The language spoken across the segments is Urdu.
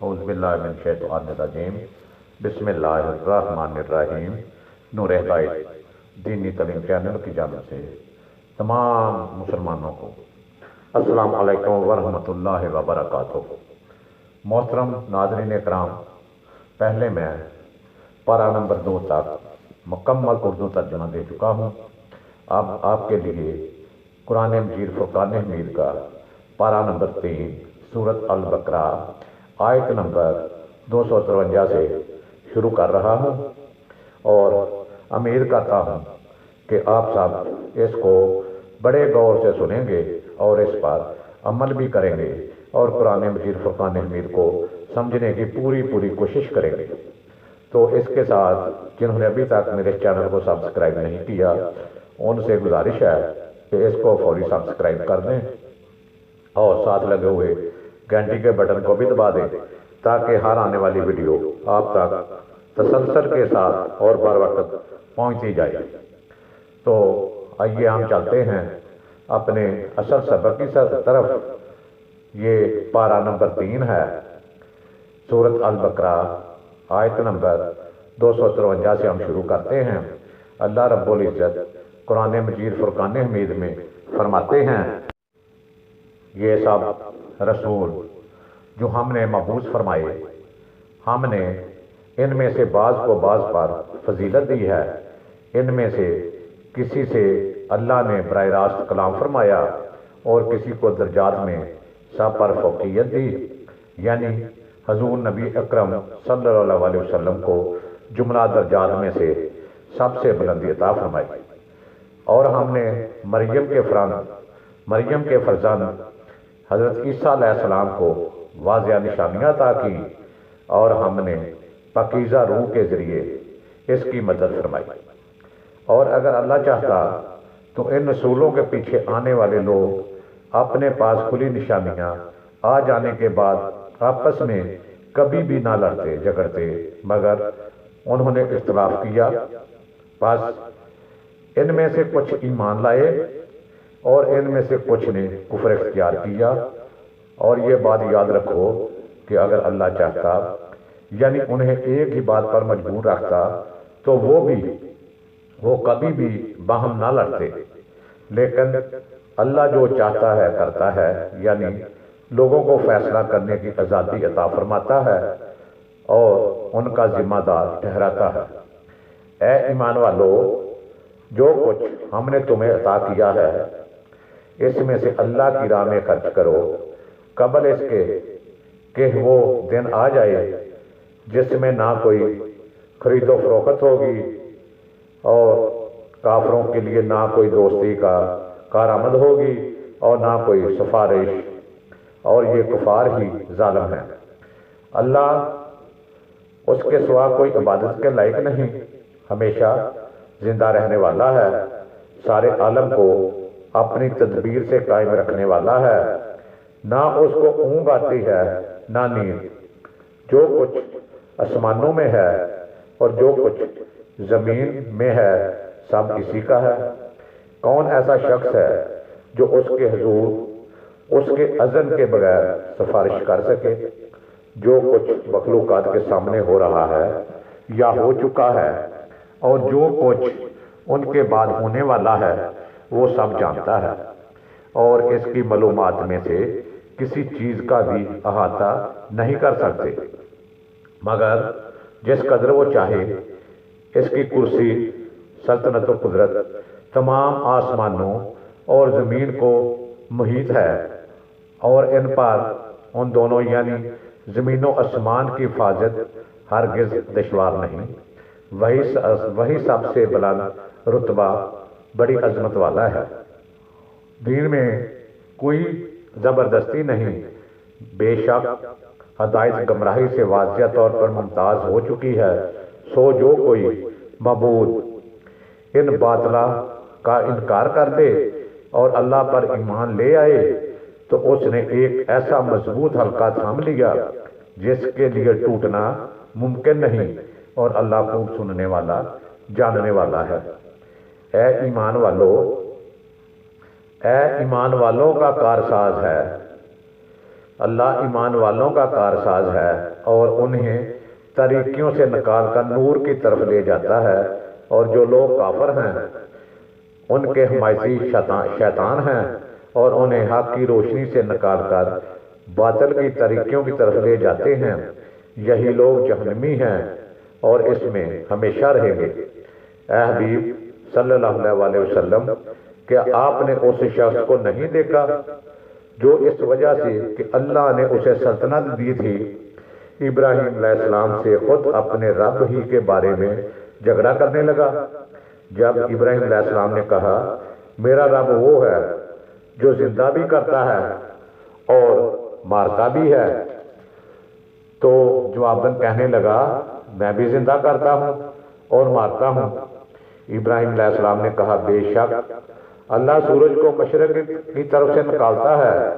اعوذ باللہ من الشیطان الرجیم بسم اللہ الرحمن الرحیم۔ نور ہدایت دینی تعلیم چینل کی جانب سے تمام مسلمانوں کو السلام علیکم ورحمۃ اللہ وبرکاتہ۔ محترم ناظرین کرام، پہلے میں پارہ نمبر 2 تک مکمل اردو ترجمہ دے چکا ہوں۔ اب آپ کے لیے قرآن مجید فرقان حمید کا پارہ نمبر 3 سورۃ البقرہ آیت نمبر 253 سے شروع کر رہا ہوں، اور امید کرتا ہوں کہ آپ سب اس کو بڑے غور سے سنیں گے اور اس پر عمل بھی کریں گے اور قرآن مجید فرقان حمید کو سمجھنے کی پوری کوشش کریں گے۔ تو اس کے ساتھ جنہوں نے ابھی تک میرے چینل کو سبسکرائب نہیں کیا، ان سے گزارش ہے کہ اس کو فوری سبسکرائب کر دیں اور ساتھ لگے ہوئے گھنٹی کے بٹن کو بھی دبا دیں تاکہ ہر آنے والی ویڈیو آپ تک تسلسل کے ساتھ اور بر وقت پہنچتی جائے۔ تو آئیے ہم چلتے ہیں اپنے اصل سبق کی طرف۔ یہ پارہ نمبر 3 ہے، سورۃ البقرہ آیت نمبر 253 سے ہم شروع کرتے ہیں۔ اللہ رب العزت قرآن مجید فرقان حمید میں فرماتے ہیں، یہ سب رسول جو ہم نے مبعوث فرمائے، ہم نے ان میں سے بعض کو بعض پر فضیلت دی ہے۔ ان میں سے کسی سے اللہ نے براہ راست کلام فرمایا اور کسی کو درجات میں سب پر فوقیت دی، یعنی حضور نبی اکرم صلی اللہ علیہ وسلم کو جملہ درجات میں سے سب سے بلندی عطا فرمائی۔ اور ہم نے مریم کے فرزند حضرت عیسیٰ علیہ السلام کو واضح نشانیاں عطا کی، اور ہم نے پاکیزہ روح کے ذریعے اس کی مدد فرمائی۔ اور اگر اللہ چاہتا تو ان رسولوں کے پیچھے آنے والے لوگ اپنے پاس کھلی نشانیاں آ جانے کے بعد آپس میں کبھی بھی نہ لڑتے جھگڑتے، مگر انہوں نے اختلاف کیا۔ بس ان میں سے کچھ ایمان لائے اور ان میں سے کچھ نے کفر اختیار کیا۔ اور یہ بات یاد رکھو کہ اگر اللہ چاہتا، یعنی انہیں ایک ہی بات پر مجبور رکھتا، تو وہ کبھی بھی باہم نہ لڑتے۔ لیکن اللہ جو چاہتا ہے کرتا ہے، یعنی لوگوں کو فیصلہ کرنے کی آزادی عطا فرماتا ہے اور ان کا ذمہ دار ٹھہراتا ہے۔ اے ایمان والو، جو کچھ ہم نے تمہیں عطا کیا ہے، اس میں سے اللہ کی راہ میں خرچ کرو، قبل اس کے کہ وہ دن آ جائے جس میں نہ کوئی خرید و فروخت ہوگی اور کافروں کے لیے نہ کوئی دوستی کا کارآمد ہوگی اور نہ کوئی سفارش، اور یہ کفار ہی ظالم ہیں۔ اللہ اس کے سوا کوئی عبادت کے لائق نہیں، ہمیشہ زندہ رہنے والا ہے، سارے عالم کو اپنی تدبیر سے قائم رکھنے والا ہے۔ نہ اس کو اونگ آتی ہے نہ نیند۔ جو کچھ آسمانوں میں ہے اور جو کچھ زمین میں ہے، سب اسی کا ہے۔ کون ایسا شخص ہے جو اس کے حضور اس کے اذن کے بغیر سفارش کر سکے؟ جو کچھ مخلوقات کے سامنے ہو رہا ہے یا ہو چکا ہے اور جو کچھ ان کے بعد ہونے والا ہے، وہ سب جانتا ہے، اور اس کی معلومات میں سے کسی چیز کا بھی احاطہ نہیں کر سکتے، مگر جس قدر وہ چاہے۔ اس کی کرسی، سلطنت و قدرت تمام آسمانوں اور زمین کو محیط ہے، اور ان پر ان دونوں یعنی زمین و آسمان کی حفاظت ہرگز دشوار نہیں۔ وہی سب سے بلند رتبہ، بڑی عظمت والا ہے۔ دین میں کوئی زبردستی نہیں، بے شک ہدایت گمراہی سے واضح طور پر ممتاز ہو چکی ہے۔ سو جو کوئی معبود ان باطلہ کا انکار کر دے اور اللہ پر ایمان لے آئے، تو اس نے ایک ایسا مضبوط حلقہ تھام لیا جس کے لیے ٹوٹنا ممکن نہیں، اور اللہ خوب سننے والا جاننے والا ہے۔ اے ایمان والوں کا کارساز ہے اللہ ایمان والوں کا کارساز ہے اور انہیں طریقوں سے نکال کر نور کی طرف لے جاتا ہے، اور جو لوگ کافر ہیں ان کے حمایتی شیطان ہیں اور انہیں حق کی روشنی سے نکال کر باطل کی طریقوں کی طرف لے جاتے ہیں، یہی لوگ جہنمی ہیں اور اس میں ہمیشہ رہیں گے۔ اے حبیب صلی اللہ علیہ وسلم، کیا آپ نے اس شخص کو نہیں دیکھا جو اس وجہ سے کہ اللہ نے اسے سلطنت دی تھی، ابراہیم علیہ السلام سے خود اپنے رب ہی کے بارے میں جھگڑا کرنے لگا؟ جب ابراہیم علیہ السلام نے کہا میرا رب وہ ہے جو زندہ بھی کرتا ہے اور مارتا بھی ہے، تو جواباً کہنے لگا میں بھی زندہ کرتا ہوں اور مارتا ہوں۔ ابراہیم علیہ السلام نے کہا بے شک اللہ سورج کو مشرق کی طرف سے نکالتا ہے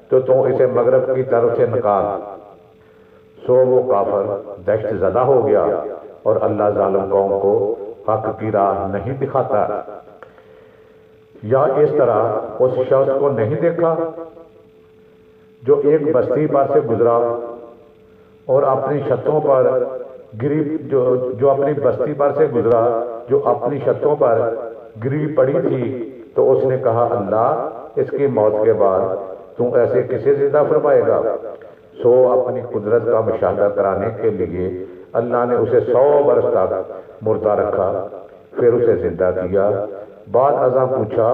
تو اسے مغرب کی طرف سے نکال۔ سو وہ کافر دہشت زدہ ہو گیا اور اللہ ظالم قوم کو حق کی راہ نہیں دکھاتا۔ یا اس طرح اس شخص کو نہیں دیکھا جو ایک بستی پر سے گزرا اور اپنی چھتوں پر جو اپنی بستی پر سے گزرا جو اپنی چھتوں پر گری پڑی تھی، تو اس نے کہا اللہ اس کی موت کے بعد تم ایسے کسے زندہ فرمائے گا؟ سو اپنی قدرت کا مشاہدہ کرانے کے لیے اللہ نے اسے 100 برس تک مردہ رکھا، پھر اسے زندہ کیا۔ بعد ازاں پوچھا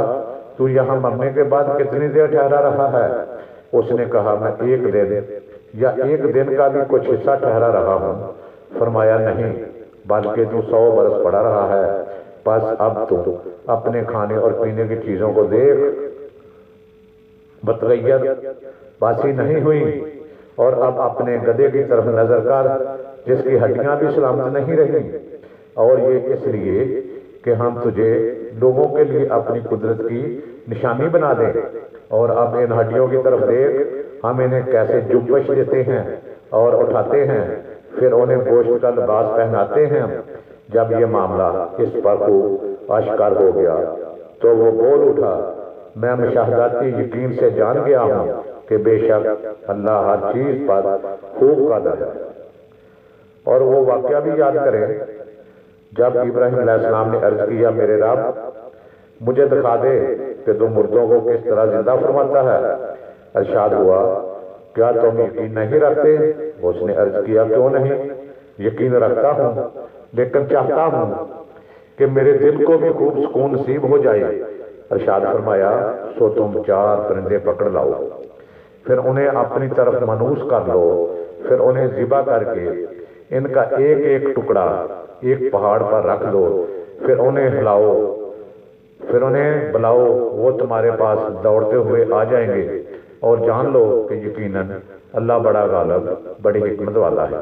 تو یہاں مرنے کے بعد کتنی دیر ٹھہرا رہا ہے؟ اس نے کہا میں 1 دن یا 1 دن کا بھی کچھ حصہ ٹھہرا رہا ہوں۔ فرمایا نہیں بلکہ تو 100 برس پڑا رہا ہے، بس اب تو اپنے کھانے اور پینے کی چیزوں کو دیکھ، بتغیت باسی نہیں ہوئی، اور اب اپنے گدھے کی طرف نظر کر جس کی ہڈیاں بھی سلامت نہیں رہیں، اور یہ اس لیے کہ ہم تجھے لوگوں کے لیے اپنی قدرت کی نشانی بنا دیں، اور اب ان ہڈیوں کی طرف دیکھ ہم انہیں کیسے جنبش دیتے ہیں اور اٹھاتے ہیں، پھر انہیں گوشت کا لباس پہناتے ہیں۔ جب یہ معاملہ اس پر خوب اشکار ہو گیا تو وہ بول اٹھا میں مشاہداتی یقین سے جان گیا ہوں کہ بے شک اللہ ہر چیز پر خوب قادر ہے۔ اور وہ واقعہ بھی یاد کریں جب ابراہیم علیہ السلام نے عرض کیا میرے رب مجھے دکھا دے کہ تم مردوں کو کس طرح زندہ فرماتا ہے۔ ارشاد ہوا کیا تم یقین نہیں رکھتے؟ اس نے عرض کیا کیوں نہیں، یقین رکھتا ہوں لیکن چاہتا ہوں کہ میرے دل کو بھی خوب سکون نصیب ہو جائے۔ ارشاد فرمایا سو تم 4 پرندے پکڑ لاؤ، پھر انہیں اپنی طرف منوس کر لو، پھر انہیں ذبح کر کے ان کا ایک ایک ٹکڑا ایک پہاڑ پر رکھ دو، پھر انہیں ہلاؤ، پھر انہیں بلاؤ، وہ تمہارے پاس دوڑتے ہوئے آ جائیں گے، اور جان لو کہ یقیناً اللہ بڑا غالب بڑی حکمت والا ہے۔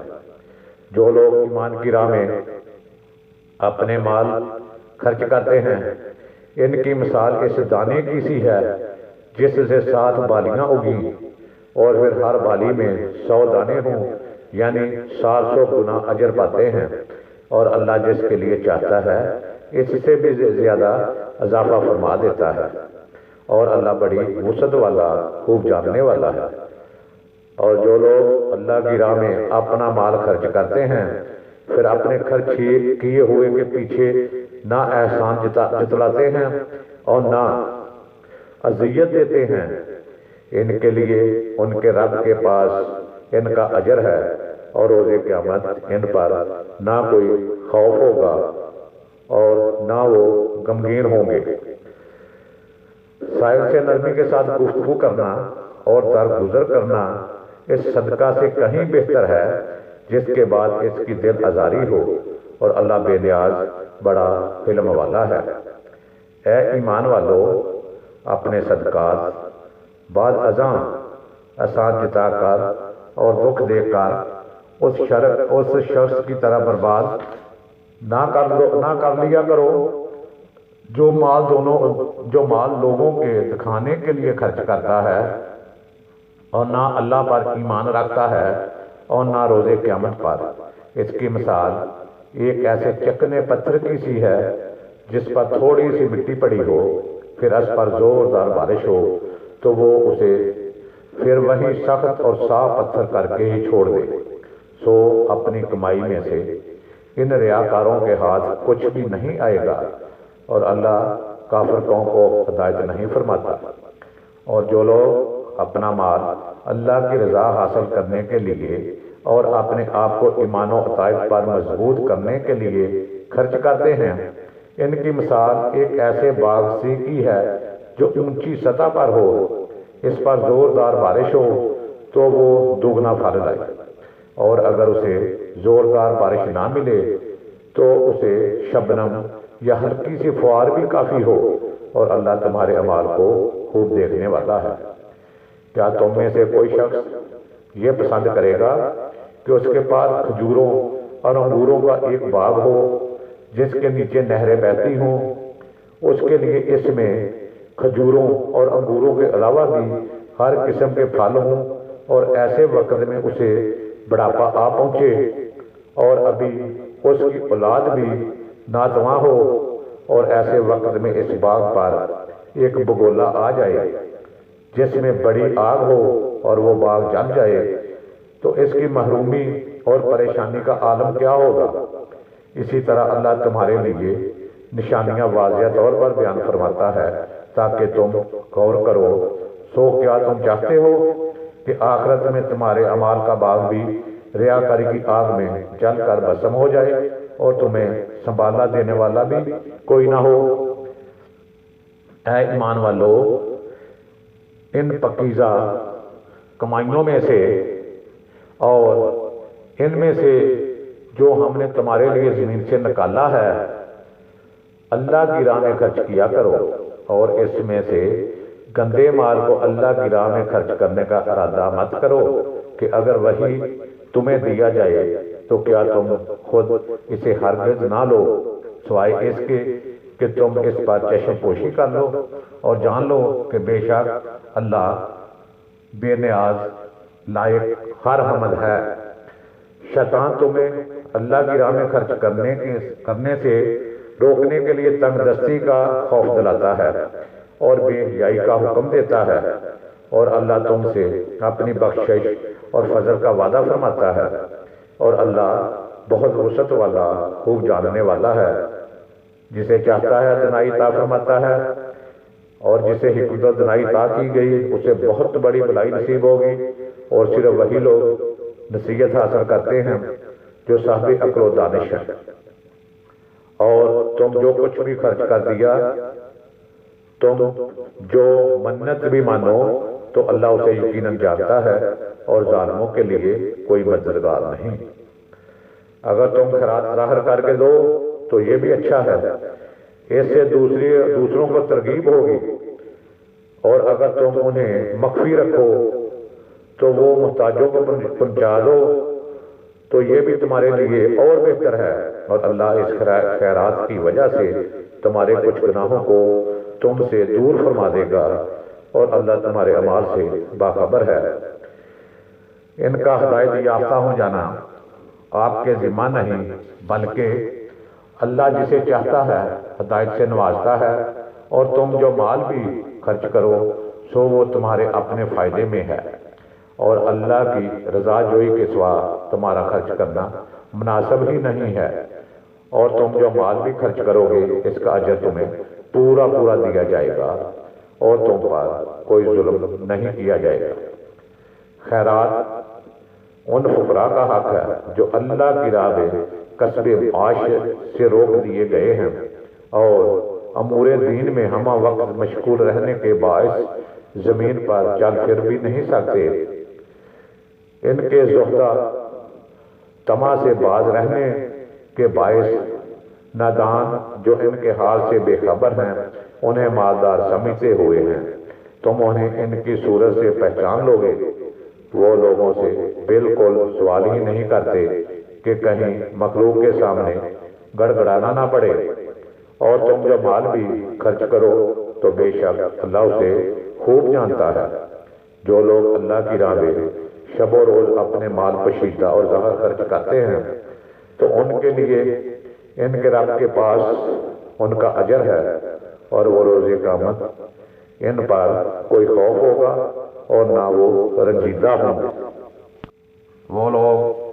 جو لوگ ایمان کی راہ میں اپنے مال خرچ کرتے ہیں ان کی مثال اس دانے کی سی ہے جس سے 7 بالیاں اگیں اور پھر ہر بالی میں 100 دانے ہوں، یعنی 700 گنا اجر پاتے ہیں، اور اللہ جس کے لیے چاہتا ہے اس سے بھی زیادہ اضافہ فرما دیتا ہے، اور اللہ بڑی وسعت والا خوب جاننے والا ہے۔ اور جو لوگ اللہ کی راہ میں اپنا مال خرچ کرتے ہیں پھر اپنے خرچ کیے ہوئے کے پیچھے نہ احسان جتلاتے ہیں اور نہ اذیت دیتے ہیں، ان کے لیے ان کے رب کے پاس ان کا اجر ہے، اور روز قیامت ان پر نہ کوئی خوف ہوگا اور نہ وہ غمگین ہوں گے۔ سائل سے نرمی کے ساتھ گفتگو کرنا اور درگزر کرنا اس صدقہ سے کہیں بہتر ہے جس کے بعد اس کی دل آزاری ہو، اور اللہ بے نیاز بڑا علم والا ہے۔ اے ایمان والو اپنے صدقات بعد ازاں آسان جتا کر اور دکھ دے کر اس شخص کی طرح برباد نہ کر لیا کرو جو مال لوگوں کے دکھانے کے لیے خرچ کرتا ہے اور نہ اللہ پر ایمان رکھتا ہے اور نہ روز قیامت پر۔ اس کی مثال ایک ایسے چکنے پتھر کی سی ہے جس پر تھوڑی سی مٹی پڑی ہو، پھر اس پر زوردار بارش ہو تو وہ اسے پھر وہی سخت اور صاف پتھر کر کے ہی چھوڑ دے۔ سو اپنی کمائی میں سے ان ریاکاروں کے ہاتھ کچھ بھی نہیں آئے گا، اور اللہ کافر قوم کو ہدایت نہیں فرماتا۔ اور جو لوگ اپنا مال اللہ کی رضا حاصل کرنے کے لیے اور اپنے آپ کو ایمان و عقائد پر مضبوط کرنے کے لیے خرچ کرتے ہیں، ان کی مثال ایک ایسے باغ سی کی ہے جو اونچی سطح پر ہو، اس پر زوردار بارش ہو تو وہ دوگنا پھل لائے، اور اگر اسے زوردار بارش نہ ملے تو اسے شبنم یا ہلکی سی فوار بھی کافی ہو، اور اللہ تمہارے اعمال کو خوب دیکھنے والا ہے۔ کیا تم میں سے کوئی شخص یہ پسند کرے گا کہ اس کے پاس کھجوروں اور انگوروں کا ایک باغ ہو جس کے نیچے نہریں بہتی ہوں؟ اس کے لیے اس میں کھجوروں اور انگوروں کے علاوہ بھی ہر قسم کے پھل ہوں، اور ایسے وقت میں اسے بڑھاپا آ پہنچے اور ابھی اس کی اولاد بھی ناتواں ہو، اور ایسے وقت میں اس باغ پر ایک بگولا آ جائے جس میں بڑی آگ ہو اور وہ باغ جل جائے، تو اس کی محرومی اور پریشانی کا عالم کیا ہوگا؟ اسی طرح اللہ تمہارے لیے نشانیاں واضح طور پر بیان فرماتا ہے تاکہ تم غور کرو۔ سو کیا تم چاہتے ہو کہ آخرت میں تمہارے اعمال کا باغ بھی ریاکاری کی آگ میں جل کر بھسم ہو جائے اور تمہیں سنبھالنا دینے والا بھی کوئی نہ ہو؟ اے ایمان والو، ان پاکیزہ کمائیوں میں سے اور ان میں سے جو ہم نے تمہارے لیے زمین سے نکالا ہے اللہ کی راہ میں خرچ کیا کرو، اور اس میں سے گندے مال کو اللہ کی راہ میں خرچ کرنے کا ارادہ مت کرو کہ اگر وہی تمہیں دیا جائے تو کیا تم خود اسے ہرگز نہ لو، سوائے اس کے کہ تم اس پر چشم پوشی کر لو، اور جان لو کہ بے شک اللہ بے نیاز لائق ہر حمد ہے۔ شیطان تمہیں اللہ کی راہ میں خرچ کرنے سے روکنے کے لیے تنگ دستی کا خوف دلاتا ہے اور بے حیائی کا حکم دیتا ہے، اور اللہ تم سے اپنی بخشش اور فضل کا وعدہ فرماتا ہے، اور اللہ بہت وسعت والا خوب جاننے والا ہے۔ جسے چاہتا ہے دنائی عطا فرماتا ہے، اور جسے حکمت و دنائی عطا کی گئی اسے بہت بڑی بھلائی نصیب ہوگی، اور صرف وہی لوگ نصیحت حاصل کرتے ہیں جو صاحب عقل و دانش ہیں۔ اور تم جو کچھ بھی خرچ کر دیا، تم جو منت بھی مانو تو اللہ اسے یقیناً جانتا ہے، اور ظالموں کے لیے کوئی مددگار نہیں۔ اگر تم خیرات ظاہر کر کے دو تو یہ بھی اچھا ہے، اس سے دوسروں کو ترغیب ہوگی، اور اگر تم انہیں مخفی رکھو تو وہ محتاجوں کو پہنچا دو تو یہ بھی تمہارے لیے اور بہتر ہے، اور اللہ اس خیرات کی وجہ سے تمہارے کچھ گناہوں کو تم سے دور فرما دے گا، اور اللہ تمہارے اعمال سے باخبر ہے۔ ان کا ہدایت یافتہ ہو جانا آپ کے ذمہ نہیں، بلکہ اللہ جسے چاہتا ہے ہدایت سے نوازتا ہے، اور تم جو مال بھی خرچ کرو سو وہ تمہارے اپنے فائدے میں ہے، اور اللہ کی رضا جوئی کے سوا تمہارا خرچ کرنا مناسب ہی نہیں ہے، اور تم جو مال بھی خرچ کرو گے اس کا اجر تمہیں پورا دیا جائے گا، اور تم پر کوئی ظلم نہیں کیا جائے گا۔ خیرات ان فقراء کا حق ہے جو اللہ کی راہ میں کسب معاش سے روک دیے گئے ہیں، اور امور دین میں ہمہ وقت مشغول رہنے کے باعث زمین پر چل پھر بھی نہیں سکتے۔ ان کے زہدہ طمع سے باز رہنے کے باعث نادان جو ان کے حال سے بے خبر ہیں انہیں مالدار سمجھتے ہوئے ہیں۔ تم انہیں ان کی صورت سے پہچان لو گے، وہ لوگوں سے بالکل سوال ہی نہیں کرتے کہ کہیں مخلوق کے سامنے گڑگڑانا نہ پڑے، اور تم جو مال بھی خرچ کرو تو بے شک اللہ اسے خوب جانتا ہے۔ جو لوگ اللہ کی راہ میں شب و روز اپنے مال پشیدہ اور ظاہر خرچ کرتے ہیں تو ان کے لیے ان کے رب کے پاس ان کا اجر ہے، اور وہ روز قیامت ان پر کوئی خوف ہوگا اور نہ وہ رنجیدہ ہوں گے۔ وہ لوگ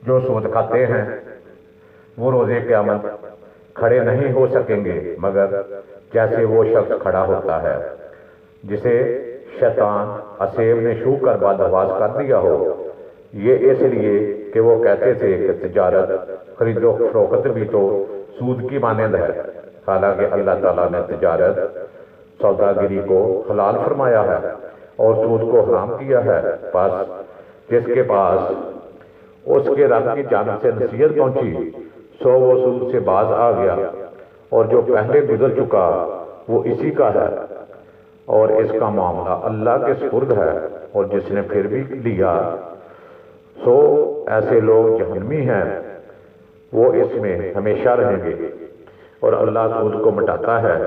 جو سود کھاتے ہیں وہ روزے قیامت کھڑے نہیں ہو سکیں گے مگر جیسے وہ شخص کھڑا ہوتا ہے جسے شیطان اسیب نے چھو کر بدحواس کر دیا ہو، یہ اس لیے کہ وہ کہتے تھے کہ تجارت خرید و فروخت بھی تو سود کی مانند ہے، حالانکہ اللہ تعالیٰ نے تجارت سوداگری کو حلال فرمایا ہے اور سود کو حرام کیا ہے۔ پس جس کے پاس اس کے رب کی جانب سے نصیحت پہنچی سو وہ سود سے باز آ گیا، اور جو پہلے گزر چکا وہ اسی کا ہے، اور اس کا معاملہ اللہ کے سپرد ہے، اور جس نے پھر بھی لیا سو ایسے لوگ جہنمی ہیں، وہ اس میں ہمیشہ رہیں گے۔ اور اللہ سود کو مٹاتا ہے،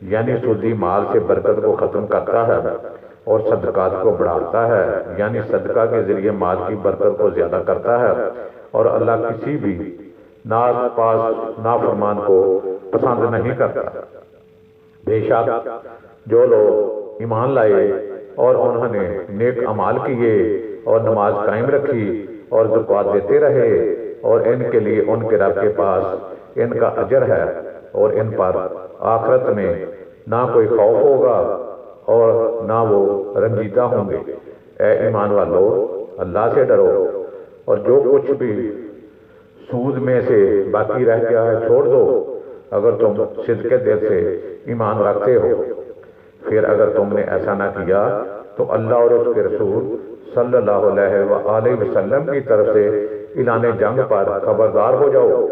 یعنی سودی مال سے برکت کو ختم کرتا ہے، اور صدقات کو بڑھاتا ہے، یعنی صدقہ کے ذریعے مال کی برکت کو زیادہ کرتا ہے، اور اللہ کسی بھی نافرمان کو پسند نہیں کرتا۔ بے شک جو لوگ ایمان لائے اور انہوں نے نیک اعمال کیے اور نماز قائم رکھی اور زکوٰۃ دیتے رہے، اور ان کے لیے ان کے رب کے پاس ان کا اجر ہے، اور ان پر آخرت میں نہ کوئی خوف ہوگا اور نہ وہ رنجیدہ ہوں گے۔ اے ایمان والو، اللہ سے ڈرو، اور جو کچھ بھی سود میں سے باقی رہ گیا ہے چھوڑ دو، اگر تم صدق دل سے ایمان رکھتے ہو۔ پھر اگر تم نے ایسا نہ کیا تو اللہ اور اس کے رسول صلی اللہ علیہ وآلہ وسلم کی طرف سے اعلان جنگ پر خبردار ہو جاؤ،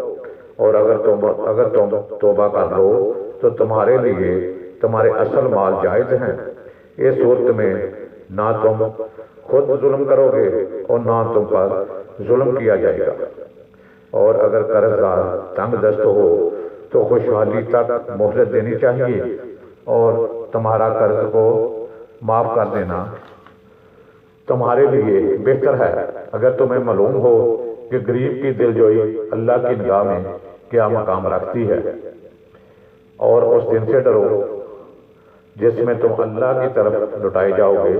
اور اگر تم توبہ کر لو تو تمہارے لیے تمہارے اصل مال جائز ہیں۔ اس صورت میں نہ تم خود ظلم کرو گے اور نہ تم پر ظلم کیا جائے گا، اور اگر قرض دار تنگ دست ہو تو خوشحالی تک مہلت دینی چاہیے، اور تمہارا قرض کو معاف کر دینا تمہارے لیے بہتر ہے، اگر تمہیں معلوم ہو کہ غریب کی دلجوئی اللہ کی نگاہ میں کیا مقام رکھتی ہے۔ اور اس دن سے ڈرو جس میں تم اللہ کی طرف لٹائے جاؤ گے،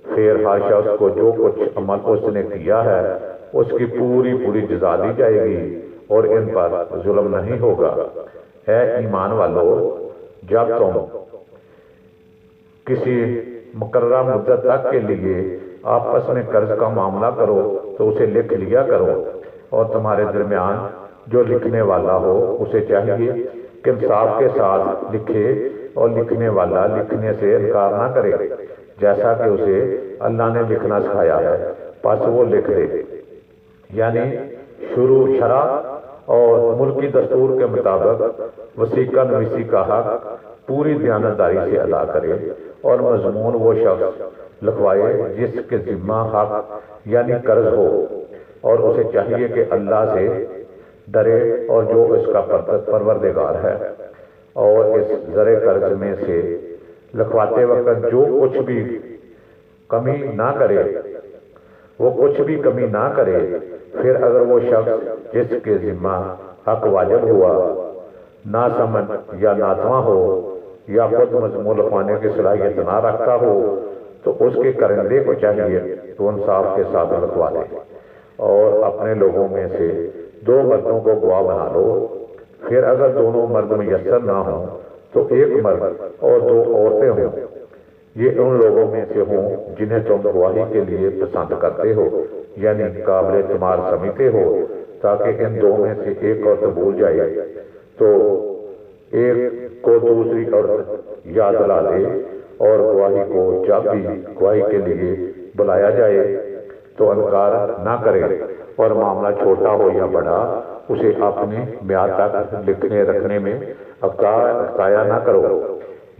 پھر ہر شخص کو جو کچھ عمل اس نے کیا ہے اس کی پوری جزا دی جائے گی، اور ان پر ظلم نہیں ہوگا۔ اے ایمان والو، جب تم کسی مقررہ مدت تک کے لیے آپس میں قرض کا معاملہ کرو تو اسے لکھ لیا کرو، اور تمہارے درمیان جو لکھنے والا ہو اسے چاہیے کہ انصاف کے ساتھ لکھے، اور لکھنے والا لکھنے سے انکار نہ کرے، جیسا کہ اسے اللہ نے لکھنا سکھایا ہے، پس وہ لکھ دے، یعنی شروع شرع اور ملکی دستور کے مطابق وثیقہ نویسی کا حق پوری دیانتداری سے ادا کرے، اور مضمون وہ شخص لکھوائے جس کے ذمہ حق یعنی قرض ہو، اور اسے چاہیے کہ اللہ سے ڈرے اور جو اس کا پروردگار ہے، اور اس زر قرض میں سے لکھواتے وقت جو کچھ بھی کمی نہ کرے، وہ کچھ بھی کمی نہ کرے۔ پھر اگر وہ شخص جس کے ذمہ حق واجب ہوا نہ سمجھ یا ناتواں ہو، یا خود مضمون لکھوانے کی صلاحیت نہ رکھتا ہو، تو اس کے کرندے کو چاہیے تو انصاف کے ساتھ لکھوا دے، اور اپنے لوگوں میں سے 2 مردوں کو گواہ بنا لو۔ پھر اگر دونوں مرد میسر نہ ہوں تو 1 مرد اور 2 عورتیں ہوں، یہ ان لوگوں میں سے ہوں جنہیں تم گواہی کے لیے پسند کرتے ہو، یعنی قابل اعتماد سمجھتے ہو، تاکہ ان 2 میں سے ایک عورت بھول جائے تو ایک کو دوسری عورت یاد دلا دے، اور گواہی کو جب بھی گواہی کے لیے بلایا جائے تو انکار نہ کرے، اور معاملہ چھوٹا ہو یا بڑا اسے اپنے میعاد تک لکھنے رکھنے میں اقتایا نہ کرو۔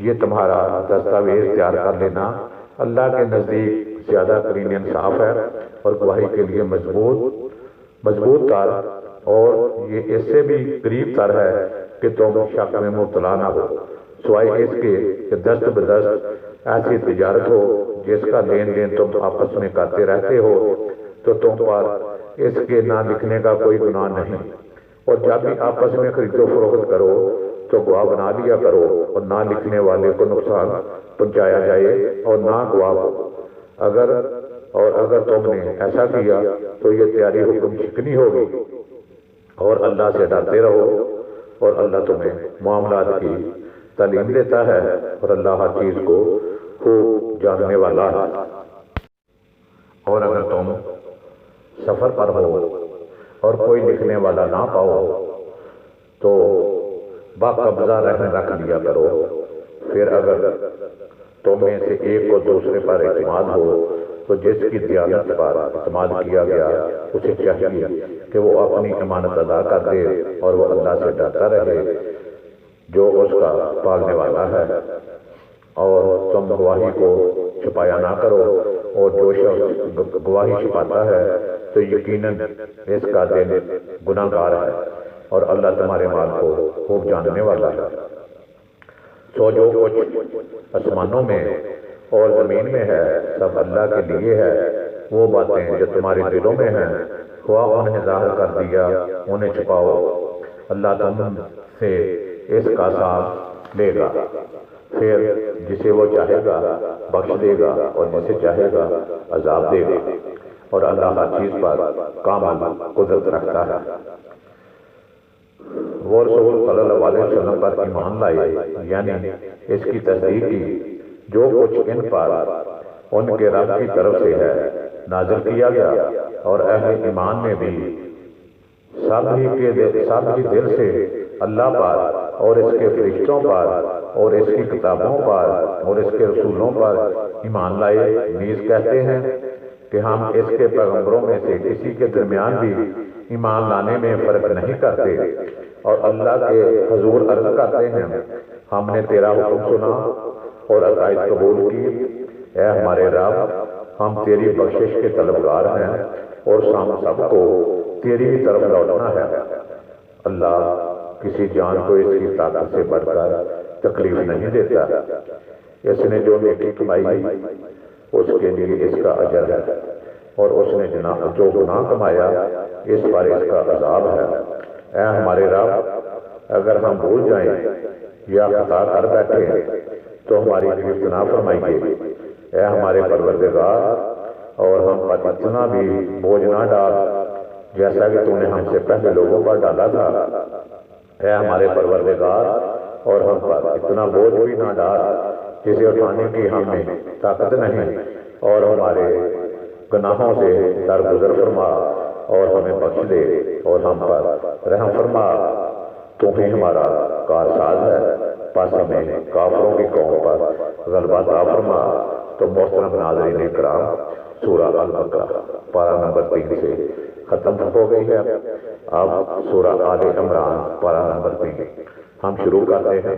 یہ تمہارا دستاویز تیار کر لینا اللہ کے نزدیک زیادہ ترین انصاف ہے، اور گواہی کے لیے مضبوط تر، اور یہ اس سے بھی قریب تر ہے کہ تم شک میں مبتلا نہ ہو، سوائے اس کے کہ دست بدست ایسی تجارت ہو جس کا لین دین تم آپس میں کرتے رہتے ہو، تو تم پر اس کے نہ لکھنے کا کوئی گناہ نہیں۔ اور جب بھی آپس میں خرید و فروخت کرو تو گواہ بنا لیا کرو، اور نہ لکھنے والے کو نقصان پہنچایا جائے اور نہ گواہ کو۔ اگر تم نے ایسا کیا تو یہ تیاری حکم شکنی ہوگی، اور اللہ سے ڈرتے رہو، اور اللہ تمہیں معاملات کی تعلیم دیتا ہے، اور اللہ ہر چیز کو خوب جاننے والا ہے۔ اور اگر تم سفر پر ہو اور کوئی لکھنے والا نہ پاؤ تو باقبضہ رہن رکھ لیا کرو، پھر اگر تم میں سے ایک کو دوسرے پر اعتماد ہو تو جس کی دیانت پر اعتماد کیا گیا اسے چاہیے کہ وہ اپنی امانت ادا کر دے، اور وہ اللہ سے ڈرتا رہے جو اس کا پالنے والا ہے، اور تم گواہی کو چھپایا نہ کرو، اور جو شخص گواہی چھپاتا ہے تو یقیناً اس کا دل گناہ گار ہے، اور اللہ تمہارے مال کو خوب جاننے والا ہے۔ سو جو کچھ آسمانوں میں اور زمین میں ہے سب اللہ کے لیے ہے، وہ باتیں جو تمہارے دلوں میں ہیں خواہ انہیں ظاہر کر دیا انہیں چھپاؤ، اللہ تم سے اس کا ساتھ لے گا، پھر جسے وہ چاہے گا بخش دے گا، اور جسے چاہے گا عذاب دے گا، اور اللہ ہر چیز پر کامل قدرت رکھتا ہے۔ وہ رسول صلی اللہ علیہ وسلم پر ایمان لائے، یعنی اس کی تصدیق کی جو کچھ ان پر ان کے رب کی طرف سے ہے نازل کیا گیا، اور اہل ایمان نے بھی سب ہی دل سے اللہ پر اور اس کے فرشتوں پر اور اس کی کتابوں پر اور اس کے رسولوں پر ایمان لائے، نیز کہتے ہیں کہ ہم اس کے پیغمبروں میں سے کسی کے درمیان بھی ایمان لانے میں فرق نہیں کرتے، اور اللہ کے حضور عرض کرتے ہیں ہم نے تیرا حکم سنا اور عقائد قبول کی، اے ہمارے رب ہم تیری بخشش کے طلبگار ہیں، اور سب کو تیری ہی طرف لوٹنا ہے۔ اللہ کسی جان کو اس کی طاقت سے بڑھ کر تکلیف نہیں دیتا، اس نے جو نیکی کمائی اس کے لیے اس کا اجر ہے، اور اس نے جو گناہ کمایا اس پر اس کا عذاب ہے۔ اے ہمارے رب اگر ہم بھول جائیں یا خطا کر بیٹھے تو ہماری گرفت نہ فرمائیے، اے ہمارے پروردگار، اور ہم پر اتنا بھی بوجھ نہ ڈال جیسا کہ تو نے ہم سے پہلے لوگوں پر ڈالا تھا، اے ہمارے پروردگار، اور ہم پر اتنا بوجھ بھی نہ ڈال جسے اٹھانے کی ہم میں طاقت نہیں، اور ہمارے گناہوں سے درگزر فرما اور ہمیں بخش دے، اور ہم پر رحم فرما، تو ہی ہمارا کارساز ہے، پس ہمیں کافروں کی قوم پر غلبہ عطا فرما۔ تو محترم ناظرین اکرام، سورہ البقرہ پارہ نمبر 3 سے ختم ہو گئی ہے، اب سورہ آل عمران پارہ نمبر 3 ہم شروع کرتے ہیں۔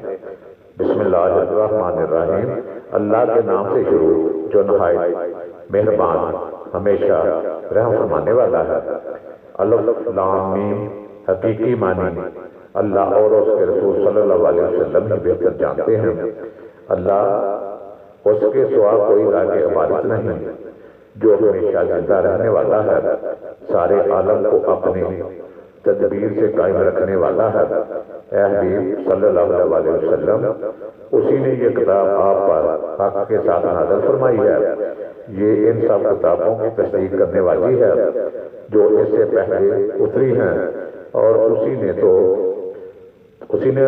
بسم اللہ الرحمن الرحیم، اللہ کے نام سے شروع جو نہایت مہربان ہمیشہ رحم فرمانے والا ہے۔ الف لام میم، حقیقی معنی اللہ اور اس کے رسول صلی اللہ علیہ وسلم ہی بہتر جانتے ہیں۔ اللہ اس کے سوا کوئی لاق عبادت نہیں جو ہمیشہ زندہ رہنے والا ہے، سارے عالم کو اپنی تدبیر سے قائم رکھنے والا ہے۔ اے حبیب صلی اللہ علیہ وسلم، اسی نے یہ کتاب آپ پر حق کے ساتھ نازل فرمائی ہے، یہ ان سب کتابوں کی تصدیق کرنے والی ہے جو اس سے پہلے اتری ہیں، اور اسی نے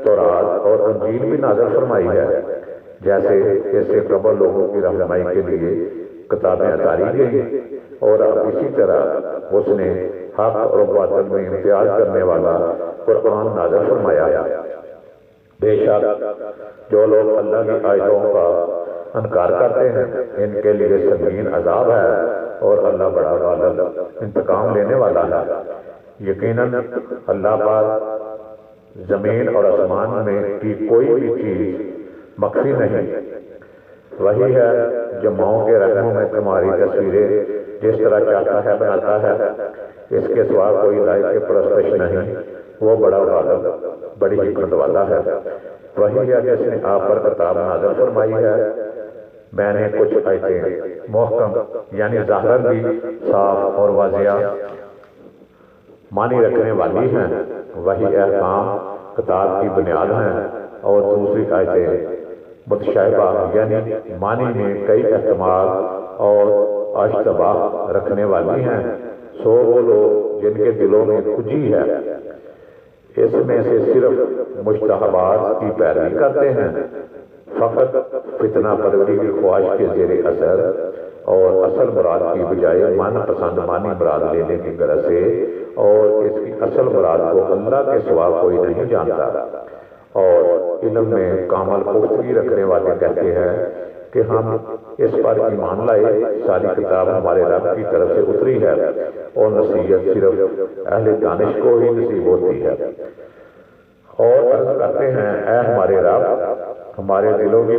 تورات اور انجیل بھی نازل فرمائی ہے، جیسے اس سے قبل لوگوں کی رہنمائی کے لیے کتابیں اتاری گئی، اور اب اسی طرح اس نے حق اور باطل میں امتیاز کرنے والا قرآن نازل فرمایا ہے۔ بے شک جو لوگ اللہ کی آیتوں کا انکار کرتے ہیں ان کے لیے سنگین عذاب ہے، اور اللہ بڑا غالب انتقام لینے والا ہے۔ یقیناً اللہ پر زمین اور آسمان میں کی کوئی بھی چیز مخفی نہیں، وہی ہے جو ماؤں کے رحموں میں تمہاری تصویریں جس طرح چاہتا ہے بناتا ہے، اس کے سوا کوئی لائق پرستش نہیں، وہ بڑا غالب بڑی حکمت والا ہے۔ وہی ہے جس نے آپ پر کتاب نازل فرمائی ہے، میں نے کچھ آیتیں محکم یعنی ظاہراً بھی صاف اور واضح معنی رکھنے والی ہیں، وہی احکام کتاب کی بنیاد ہیں، اور دوسری آیتیں متشابہ یعنی معنی میں کئی احتمال اور اشتباہ رکھنے والی ہیں، سو وہ لوگ جن کے دلوں میں کجی ہے، اس میں سے صرف مشتہبات کی پیروی کرتے ہیں، فقط فتنہ پروری کی خواہش کے زیر اثر اور اصل مراد کی بجائے من پسند مانی مراد لینے کی غرض سے، اور اس کی اصل مراد کو اللہ کے سوا کوئی نہیں جانتا۔ اور علم میں کامل پختگی رکھنے والے کہتے ہیں کہ ہم اس پر ایمان لائے، ساری کتاب ہمارے رب کی طرف سے اتری ہے اور نصیحت صرف اہل دانش کو ہی نصیب ہوتی ہے۔ اور عرض کرتے ہیں، اے ہمارے رب، ہمارے دلوں میں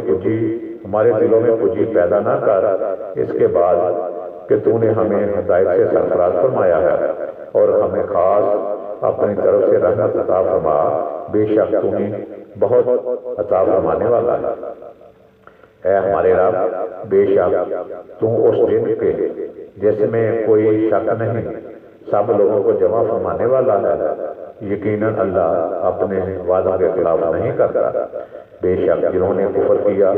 کجی پیدا نہ کر اس کے بعد کہ تو نے ہمیں ہدایت سے سرفراز فرمایا ہے اور ہمیں خاص اپنی طرف سے رحمت عطا فرما، بے شک تو ہی بہت عطا فرمانے والا ہے۔ اے ہمارے رب، بے شک تو اس دن کے جس میں کوئی شک نہیں سب لوگوں کو جمع فرمانے والا ہے، یقیناً اللہ اپنے وعدوں کے خلاف نہیں کرتا۔ بے شک جنہوں نے کفر کیا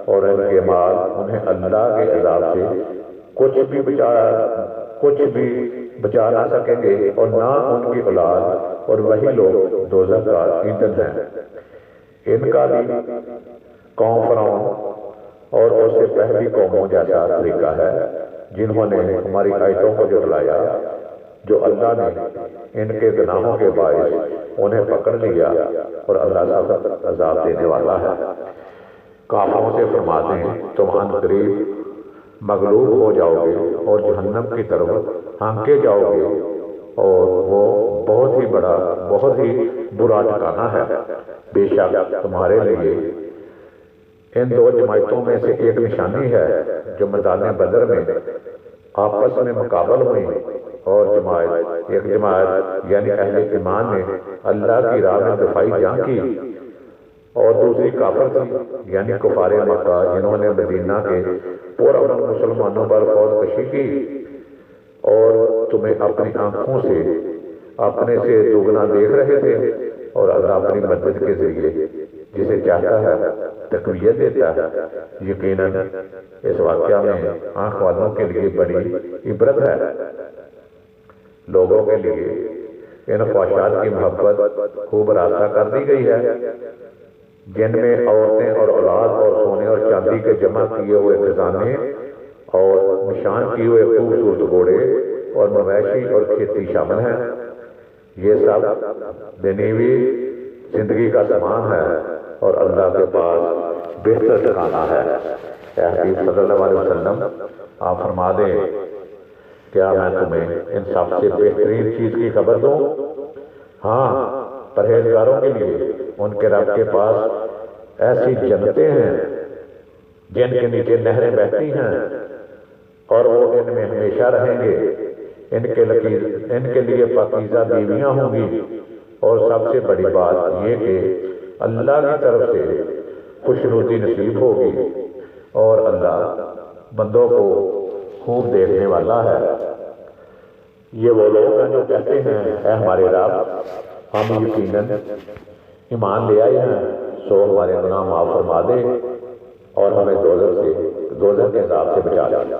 اور ان کے مال انہیں اللہ کے عذاب سے کچھ بھی بچا نہ سکیں گے، اور نہ ان کی اولاد، اور وہی لوگ دوزخ کا ایندھن ہیں۔ ان کا بھی قوم فرعون اور اس سے پہلی قوموں جیسا طریقہ ہے، جنہوں نے ہماری آیتوں کو جھٹلایا، جو اللہ نے ان کے گناہوں کے باعث انہیں پکڑ لیا، اور اللہ سخت عذاب دینے والا ہے۔ کافروں سے فرماتے ہیں، تم عن قریب مغلوب ہو جاؤ گے اور جہنم کی طرف ہانکے جاؤ گے، اور وہ بہت ہی برا ٹھکانہ ہے۔ بے شک تمہارے لیے ان دو جماعتوں میں سے ایک نشانی ہے جو میدان بدر میں آپس میں مقابل ہوئی، اور ایک جماعت یعنی اہل ایمان نے اللہ کی راہ میں دفاعی جنگ کی، اور دوسری کافر تھی یعنی کفار مکہ، جنہوں نے مدینہ کے پرامن مسلمانوں پر فوج کشی کی، اور تمہیں اپنی آنکھوں سے اپنے سے دوگنا دیکھ رہے تھے، اور اللہ اپنی مدد کے ذریعے جسے چاہتا ہے تقویت دیتا ہے۔ یقیناً اس واقعہ میں آنکھ والوں کے لیے بڑی عبرت ہے۔ لوگوں کے لیے ان خواہشات کی محبت خوب راستہ کر دی گئی ہے، جن میں عورتیں اور اولاد اور سونے اور چاندی کے جمع کیے ہوئے خزانے اور نشان کیے ہوئے خوبصورت گھوڑے اور مویشی اور کھیتی شامل ہیں۔ یہ سب دنیوی زندگی کا سامان ہے، اور اللہ کے پاس بہتر ٹھکانہ ہے۔ اے حبیب صلی اللہ علیہ وسلم، آپ فرما دیں، کیا میں تمہیں ان سب سے بہترین چیز کی خبر دوں؟ ہاں، پرہیزگاروں کے لیے ان کے رب کے پاس ایسی جنتیں ہیں جن کے نیچے نہریں بہتی ہیں، اور وہ ان میں ہمیشہ رہیں گے۔ ان کے لیے پاکیزہ بیویاں ہوں گی، اور سب سے بڑی بات یہ کہ اللہ کی طرف سے خوشنودی نصیب ہوگی، اور اللہ بندوں کو خوب دیکھنے والا ہے۔ یہ وہ لوگ ہیں جو کہتے ہیں، اے ہمارے رب، ہم یقیناً ایمان لے آئے ہیں، سو ہمارے گناہ معاف فرما دے اور ہمیں دوزخ کے عذاب سے بچا لے۔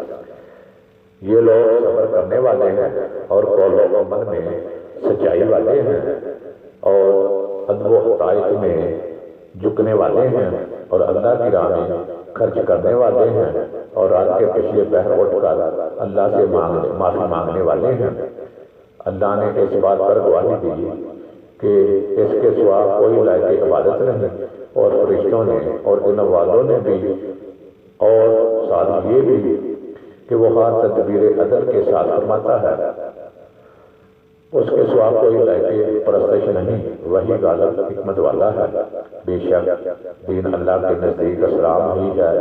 یہ لوگ صبر کرنے والے ہیں اور قول و عمل میں سچائی والے ہیں، اور ادب و عطائیت میں جھکنے والے ہیں، اور اللہ کی راہ میں خرچ کرنے والے ہیں، اور رات کے پچھلے پہر اٹھ کر اللہ سے معافی مانگنے والے ہیں۔ اللہ نے اس بات پر گواہی دی کہ اس کے سوا کوئی لائق عبادت نہیں، اور فرشتوں نے اور علم والوں نے بھی، اور ساتھ یہ بھی کہ وہ ہر تدبیر عدل کے ساتھ فرماتا ہے۔ اس کے سوا کوئی لائق پرستش نہیں، وہی غالب حکمت والا ہے۔ بے شک دین اللہ کے نزدیک اسلام ہی ہے،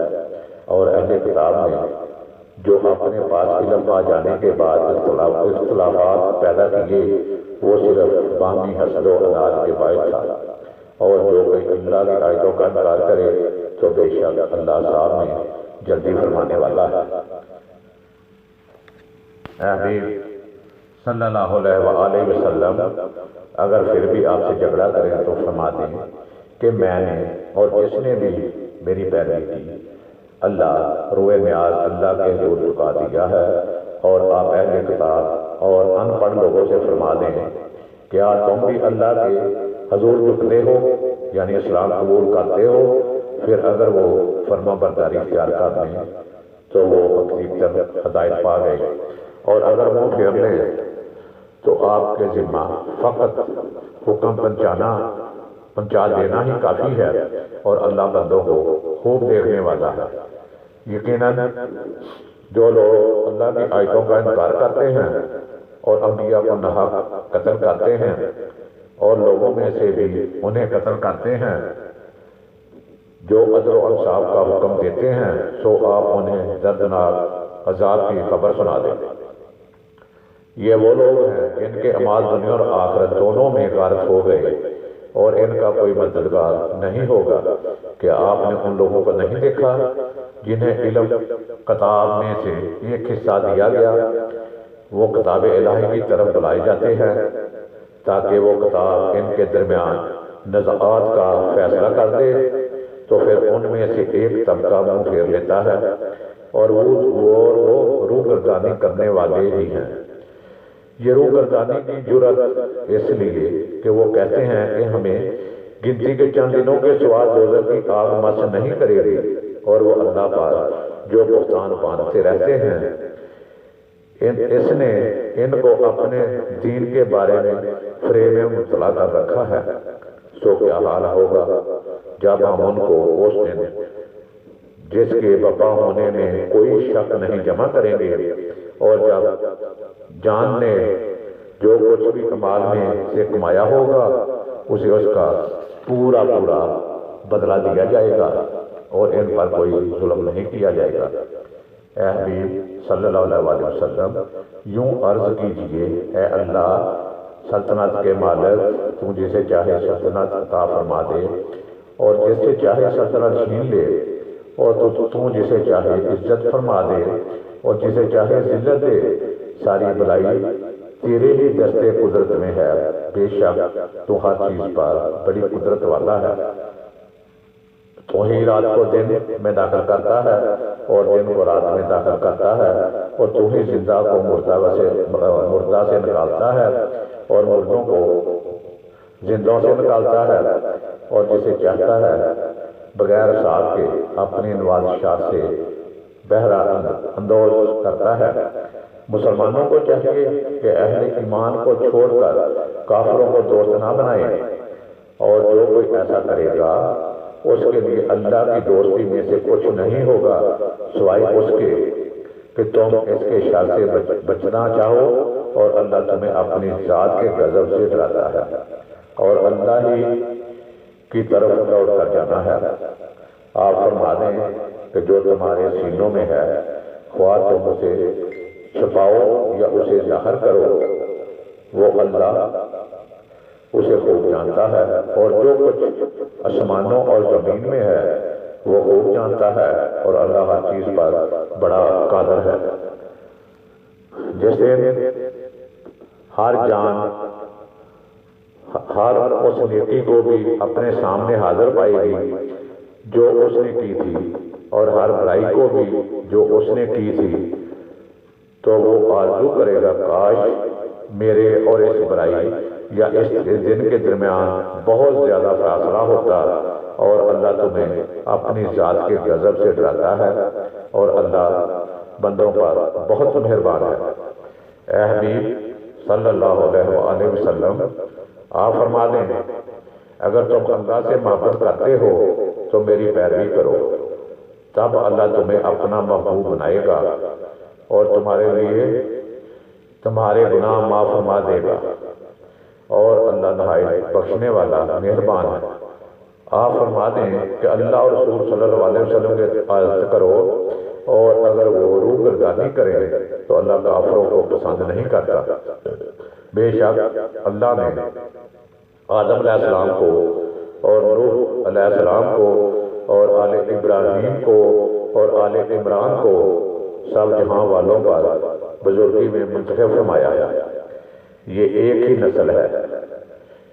اور اہل کتاب نے جو اپنے پاس علم آ جانے کے بعد اختلافات پیدا کیے، وہ صرف باہمی حسد و عناد کے باعث تھا، اور جو کوئی اللہ کی آیتوں کا انکار کرے تو بے شک اللہ صاحب میں جلدی فرمانے والا ہے۔ اے حبیب صلی اللہ علیہ وآلہ وسلم، اگر پھر بھی آپ سے جھگڑا کریں تو فرما دیں کہ میں نے اور جس نے بھی میری پیروی کی اللہ روئے نیاز اللہ کے حضور جھکا دیا ہے، اور آپ اہل کتاب اور ان پڑھ لوگوں سے فرما دیں کیا تم بھی اللہ کے حضور جھکتے ہو، یعنی اسلام قبول کرتے ہو؟ پھر اگر وہ فرما برداری اختیار کر لیں تو وہ حقیقتاً ہدایت پا گئے، اور اگر وہ پھر لیں تو آپ کے ذمہ فقط حکم پہنچا دینا ہی کافی ہے، اور اللہ بندوں کو خوب دیکھنے والا ہے۔ یقیناً جو لوگ اللہ کی آیتوں کا انکار کرتے ہیں اور انبیاء کو ناحق قتل کرتے ہیں اور لوگوں میں سے بھی انہیں قتل کرتے ہیں جو عدل و انصاف کا حکم دیتے ہیں، سو آپ انہیں دردناک عذاب کی خبر سنا دیں۔ یہ وہ لوگ ہیں جن کے اعمال دنیا اور آخرت دونوں میں غارت ہو گئے، اور ان کا کوئی مددگار نہیں ہوگا۔ کیا آپ نے ان لوگوں کو نہیں دیکھا جنہیں علم کتاب میں سے ایک حصہ دیا گیا؟ وہ کتاب الہی کی طرف بلائے جاتے ہیں تاکہ وہ کتاب ان کے درمیان نزاعات کا فیصلہ کر دے، تو پھر ان میں سے ایک طبقہ منہ پھیر لیتا ہے، اور وہ روگردانی کرنے والے ہی ہیں۔ یہ روگردانی کی جرأت اس لیے کہ وہ کہتے ہیں کہ ہمیں گنتی کے چند دنوں کے سوا دوزخ کی آگ مس نہیں کرے گی، اور وہ اللہ پر جو بہتان باندھتے رہتے ہیں۔ اس نے ان کو اپنے دین کے بارے میں فریب میں مبتلا کر رکھا ہے، سو کیا حال ہوگا جب ہم ان کو اس دن جس کے بپا ہونے میں کوئی شک نہیں جمع کریں گے، اور جب جان نے جو کچھ بھی کمال میں سے کمایا ہوگا اسے اس کا پورا بدلہ دیا جائے گا، اور ان پر کوئی ظلم نہیں کیا جائے گا۔ اے حبیب صلی اللہ علیہ وسلم، یوں عرض کیجئے، اے اللہ سلطنت کے مالک، تو جسے چاہے سلطنت عطا فرما دے اور جسے چاہے سلطنت چھین لے، اور تو جسے چاہے عزت فرما دے اور جسے چاہے ذلت دے۔ ساری بلائی تیرے ہی دستے قدرت میں ہے، بے شک تو ہر چیز پر بڑی قدرت والا ہے۔ تو ہی رات کو دن میں داخل کرتا ہے اور دن کو رات میں داخل کرتا ہے، اور تو ہی زندہ کو مردہ سے نکالتا ہے اور مردوں کو زندوں سے نکالتا ہے، اور جسے چاہتا ہے بغیر ساتھ کے اپنی نوازشات سے بہرہ اندوز کرتا ہے۔ مسلمانوں کو چاہیے کہ اہل ایمان کو چھوڑ کر کافروں کو دوست نہ بنائیں، اور جو کوئی ایسا کرے گا اس کے لیے اللہ کی دوستی میں سے کچھ نہیں ہوگا سوائے اس کے کہ تم اس کے شر سے بچنا چاہو، اور اللہ تمہیں اپنی ذات کے غضب سے ڈراتا ہے، اور اللہ ہی کی طرف لوٹ کر جانا ہے۔ آپ فرما دیں کہ جو تمہارے سینوں میں ہے، خواہ تم اسے چھپاؤ یا اسے ظاہر کرو، وہ اللہ اسے خوب جانتا ہے، اور جو کچھ آسمانوں اور زمین میں ہے وہ خوب جانتا ہے، اور اللہ ہر چیز پر بڑا قادر ہے۔ جیسے ہر جان ہر اس نیکی کو بھی اپنے سامنے حاضر پائے گی جو اس نے کی تھی، اور ہر برائی کو بھی جو اس نے کی تھی، تو وہ آرزو کرے گا کاش میرے اور اس برائی یا اس دن کے درمیان بہت زیادہ فاصلہ ہوتا، اور اللہ تمہیں اپنی ذات کے غضب سے ڈراتا ہے، اور اللہ بندوں پر بہت مہربان ہے۔ اے حبیب صلی اللہ علیہ وآلہ وسلم، آپ فرما دیں اگر تم اللہ سے محبت کرتے ہو تو میری پیروی کرو، تب اللہ تمہیں اپنا محبوب بنائے گا اور تمہارے لیے تمہارے گناہ معاف فرما دے گا، اور اللہ نہایت بخشنے والا مہربان ہے۔ آپ فرما دیں کہ اللہ اور رسول صلی اللہ علیہ وسلم کی عزت کرو، اور اگر وہ روگردانی کریں تو اللہ کافروں کو پسند نہیں کرتا۔ بے شک اللہ نے آدم علیہ السلام کو اور نوح علیہ السلام کو اور آل ابراہیم کو اور آل عمران کو سب جہاں والوں پر بزرگی میں منتخب فرمایا ہے۔ یہ ایک ہی نسل ہے،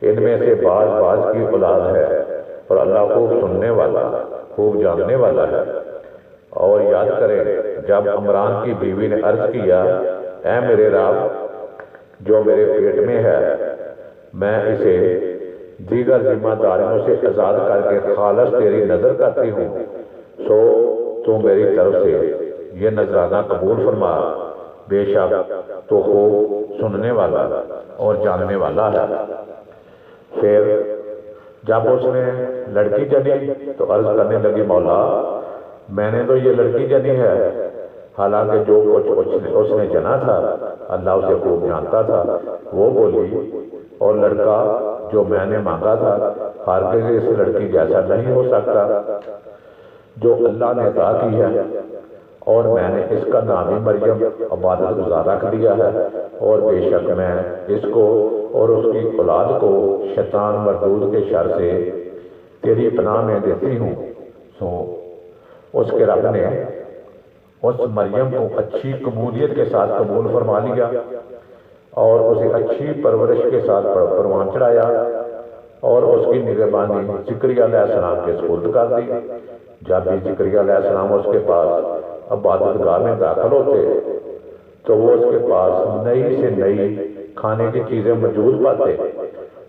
ان میں سے بعض کی اولاد ہے، اور اللہ خوب سننے والا خوب جاننے والا ہے۔ اور یاد کریں جب عمران کی بیوی نے عرض کیا اے میرے رب جو میرے پیٹ میں ہے میں اسے دیگر ذمہ داریوں سے آزاد کر کے خالص تیری نظر کرتی ہوں، سو تو میری طرف سے یہ نذرانہ قبول فرما، بے شک تو خوب سننے والا اور جاننے والا ہے۔ پھر جب اس نے لڑکی جنی تو عرض کرنے لگی مولا میں نے تو یہ لڑکی جنی ہے، حالانکہ جو کچھ اس نے جنا تھا اللہ اسے خوب جانتا تھا۔ وہ بولی اور لڑکا جو میں نے مانگا تھا ہرگز اس لڑکی جیسا نہیں ہو سکتا جو اللہ نے عطا کی ہے، اور میں نے اس کا نام ہی مریم عبادت گزار رکھ دیا ہے، اور بے شک میں اس کو اور اس کی اولاد کو شیطان مردود کے شر سے تیری پناہ میں دیتی ہوں۔ سو اس کے رب نے اس مریم کو اچھی قبولیت کے ساتھ قبول فرما لیا اور اسے اچھی پرورش کے ساتھ پروان چڑھایا اور اس کی نگہبانی زکریا علیہ السلام کے سپرد کر دی۔ جب بھی زکریا علیہ السلام اس کے پاس عبادت گاہ میں داخل ہوتے تو وہ اس کے پاس نئی سے نئی کھانے کی چیزیں موجود پاتے۔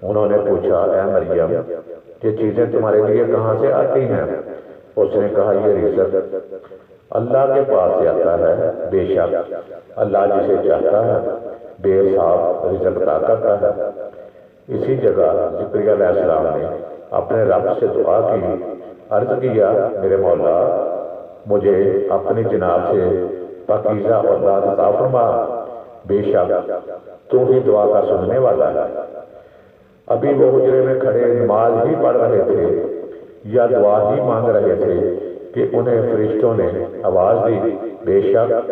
انہوں نے پوچھا اے مریم یہ چیزیں تمہارے لیے کہاں سے آتی ہیں؟ اس نے کہا یہ رزق اللہ کے پاس سے آتا ہے، بے شک اللہ جسے چاہتا ہے بے حساب رزق عطا کرتا ہے۔ اسی جگہ زکریا علیہ السلام نے اپنے رب سے دعا کی، عرض کیا میرے مولا مجھے اپنی جناب سے پاکیزہ اولاد عطا فرما، بے شک تو ہی دعا کا سننے والا ہے۔ ابھی وہ حجرے میں کھڑے نماز ہی پڑھ رہے تھے یا دعا ہی مانگ رہے تھے کہ انہیں فرشتوں نے آواز دی، بے شک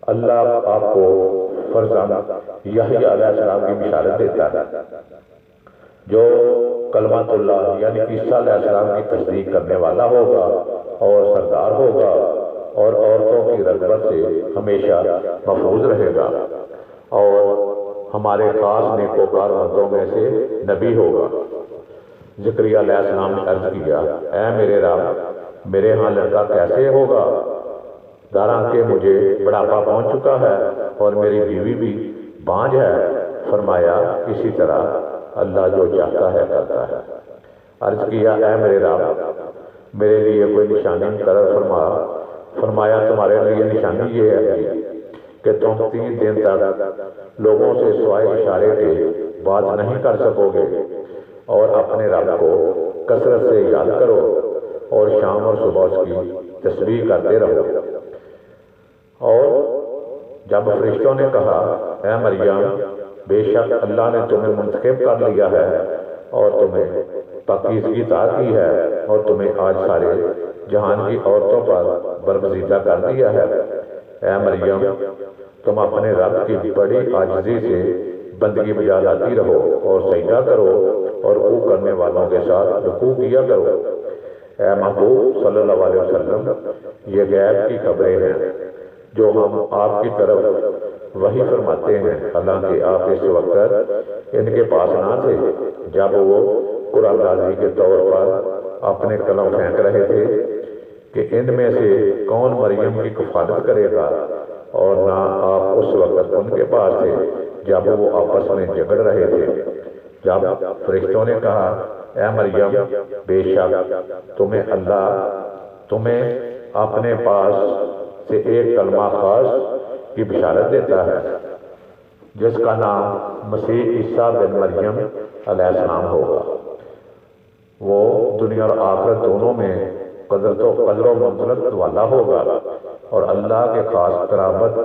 اللہ آپ کو فرزند یحییٰ علیہ السلام کی بشارت دیتا ہے جو کلمۃ اللہ یعنی عیسیٰ علیہ السلام کی تصدیق کرنے والا ہوگا اور سردار ہوگا اور عورتوں کی رغبت سے ہمیشہ محفوظ رہے گا اور ہمارے خاص نیکوکار بندوں میں سے نبی ہوگا۔ زکریا علیہ السلام نے عرض کیا اے میرے رب میرے ہاں لڑکا کیسے ہوگا، دارانکہ مجھے بڑھاپا پہنچ چکا ہے اور میری بیوی بھی بانجھ ہے۔ فرمایا اسی طرح اللہ جو چاہتا ہے کرتا ہے۔ عرض کیا اے میرے رب میرے لیے کوئی نشانی مقرر فرما۔ فرمایا تمہارے لیے نشانی یہ ہے کہ تم 3 دن تک لوگوں سے سوائے اشارے کے بات نہیں کر سکو گے اور اپنے رب کو کثرت سے یاد کرو اور شام اور صبح اس کی تسبیح کرتے رہو۔ اور جب فرشتوں نے کہا اے مریم بے شک اللہ نے تمہیں منتخب کر لیا ہے اور تمہیں پاکیزگی عطا کی ہے اور تمہیں آج سارے جہان کی عورتوں پر برگزیدہ کر دیا ہے، اے مریم تم اپنے رب کی بڑی عاجزی سے بندگی بجا لاتی رہو اور سجدہ کرو اور رکوع کرنے والوں کے ساتھ رکوع کیا کرو۔ اے محبوب صلی اللہ علیہ وسلم یہ غیب کی خبریں ہیں جو ہم آپ کی طرف وحی فرماتے ہیں، حالانکہ آپ اس وقت ان کے پاس نہ تھے جب وہ قرآن راضی کے طور پر اپنے قلم پھینک رہے تھے کہ ان میں سے کون مریم کی کفالت کرے گا، اور نہ آپ اس وقت ان کے پاس تھے جب وہ آپس میں جھگڑ رہے تھے۔ جب فرشتوں نے کہا اے مریم بے شک تمہیں اپنے پاس سے ایک کلمہ خاص کی بشارت دیتا ہے جس کا نام مسیح عیسیٰ بن مریم علیہ السلام ہوگا، وہ دنیا اور آخرت دونوں میں قدر و منزلت والا ہوگا اور اللہ کے خاص قرابت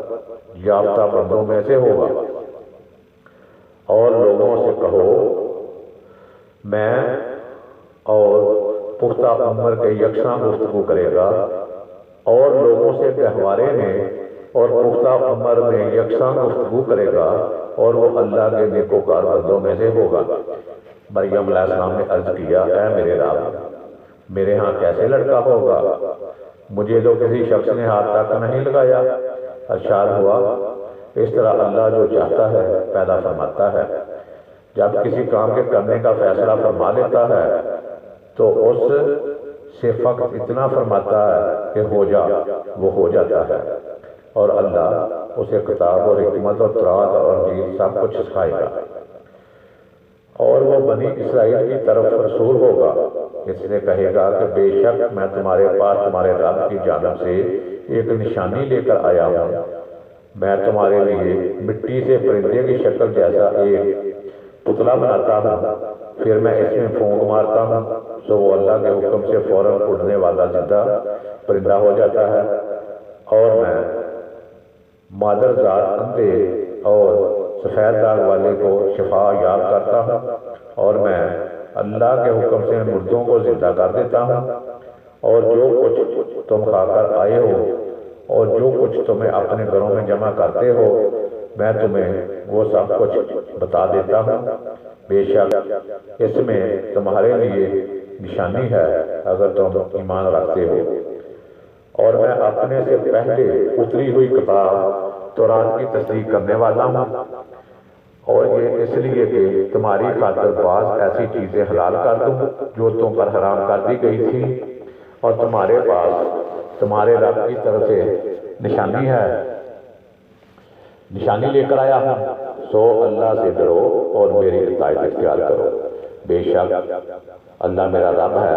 یافتہ بندوں میں سے ہوگا، اور لوگوں سے کہو میں اور پختہ عمر کے یکساں گفتگو کرے گا، اور لوگوں سے گہوارے میں اور پختہ عمر میں یکساں گفتگو کرے گا اور وہ اللہ کے نیکوکار بندوں میں سے ہوگا۔ مریم علیہ السلام نے عرض کیا اے میرے رب میرے ہاں کیسے لڑکا ہوگا، مجھے تو کسی شخص نے ہاتھ تک نہیں لگایا۔ ارشاد ہوا اس طرح اللہ جو چاہتا ہے پیدا فرماتا ہے، جب کسی کام کے کرنے کا فیصلہ فرما لیتا ہے تو اس سے فقط اتنا فرماتا ہے کہ ہو جا، وہ ہو جاتا ہے، اور اللہ اسے کتاب اور حکمت اور تورات اور انجیل سب کچھ سکھائے گا۔ اور وہ بنی اسرائیل کی طرف رسول ہوگا، اس نے کہے گا کہ بے شک میں تمہارے پاس تمہارے رب کی جانب سے ایک نشانی لے کر آیا ہوں۔ میں تمہارے لیے مٹی سے پرندے کی شکل جیسا ایک پتلا بناتا ہوں، پھر میں اس میں پھونک مارتا ہوں تو وہ اللہ کے حکم سے فوراً اڑنے والا زندہ پرندہ ہو جاتا ہے، اور میں مادر ذات اندھے اور سفید داغ والے کو شفا یاب کرتا ہوں، اور میں اللہ کے حکم سے مردوں کو زندہ کر دیتا ہوں، اور جو کچھ تم کھا کر آئے ہو اور جو کچھ تمہیں اپنے گھروں میں جمع کرتے ہو میں تمہیں وہ سب کچھ بتا دیتا ہوں۔ بے شک اس میں تمہارے لیے نشانی ہے اگر تم ایمان رکھتے ہو۔ اور میں اپنے سے پہلے اتری ہوئی کتاب تورات کی تصدیق کرنے والا ہوں، اور یہ اس لیے کہ تمہاری خاطر بعض ایسی چیزیں حلال کر دوں جو تم پر حرام کر دی گئی تھی، اور تمہارے پاس تمہارے رب کی طرف سے نشانی ہے، نشانی لے کر آیا ہوں، سو اللہ سے ڈرو اور میری اطاعت اختیار کرو۔ بے شک اللہ میرا رب ہے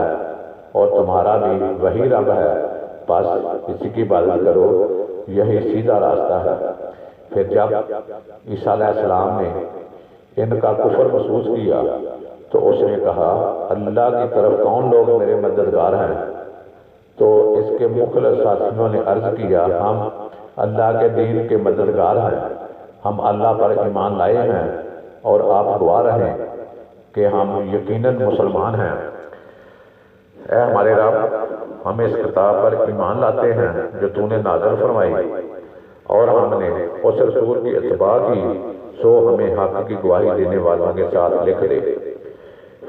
اور تمہارا بھی وہی رب ہے، بس اسی کی عبادت کرو، یہی سیدھا راستہ ہے۔ پھر جب عیسیٰ علیہ السلام نے ان کا کفر محسوس کیا تو اس نے کہا اللہ کی طرف کون لوگ میرے مددگار ہیں؟ تو اس کے مخلص ساتھیوں نے عرض کیا ہم اللہ کے دین کے مددگار ہیں، ہم اللہ پر ایمان لائے ہیں اور آپ گواہ رہیں کہ ہم یقیناً مسلمان ہیں۔ اے ہمارے رب، ہم اس کتاب پر ایمان لاتے ہیں جو تو نے نازل فرمائی، اور ہم نے اس رسول کی اتباع کی، سو ہمیں حق کی گواہی دینے والوں کے ساتھ لکھ دے۔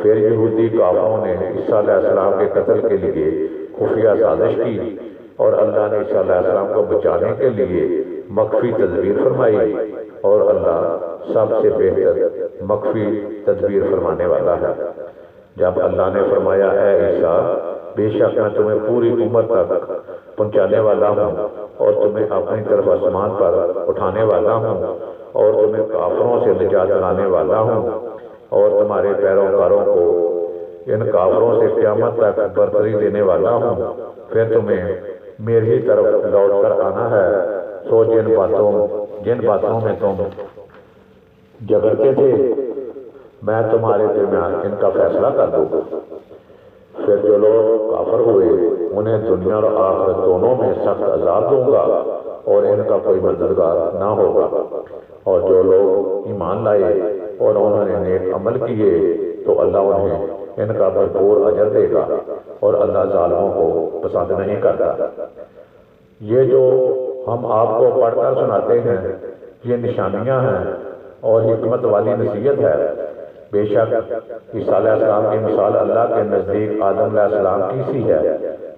پھر یہودی کافروں نے عیسیٰ علیہ السلام کے قتل کے لیے خفیہ سازش کی، اور اللہ نے عیسیٰ علیہ السلام کو بچانے کے لیے مخفی تدبیر فرمائی، اور اللہ سب سے بہتر مخفی تدبیر فرمانے والا ہے۔ جب اللہ نے فرمایا اے عیسیٰ، بے شک میں تمہیں پوری امت تک پہنچانے والا ہوں اور تمہیں اپنی طرف آسمان پر اٹھانے والا ہوں اور تمہیں کافروں سے نجات دلانے والا ہوں اور تمہارے پیروکاروں کو ان کافروں سے قیامت تک برتری دینے والا ہوں، پھر تمہیں میری طرف لوٹ کر آنا ہے، سو جن باتوں میں تم جھگڑتے تھے میں تمہارے درمیان ان کا فیصلہ کر دوں گا۔ پھر جو لوگ کافر ہوئے انہیں دنیا اور آخرت دونوں میں سخت عذاب دوں گا اور ان کا کوئی مددگار نہ ہوگا، اور جو لوگ ایمان لائے اور انہوں نے نیک عمل کیے تو اللہ انہیں ان کا بھرپور اجر دے گا، اور اللہ ظالموں کو پسند نہیں کرتا۔ یہ جو ہم آپ کو پڑھ کر سناتے ہیں یہ نشانیاں ہیں اور حکمت والی نصیحت ہے۔ بے شک عیسیٰ علیہ السلام کی مثال اللہ کے نزدیک آدم علیہ السلام کی سی ہے،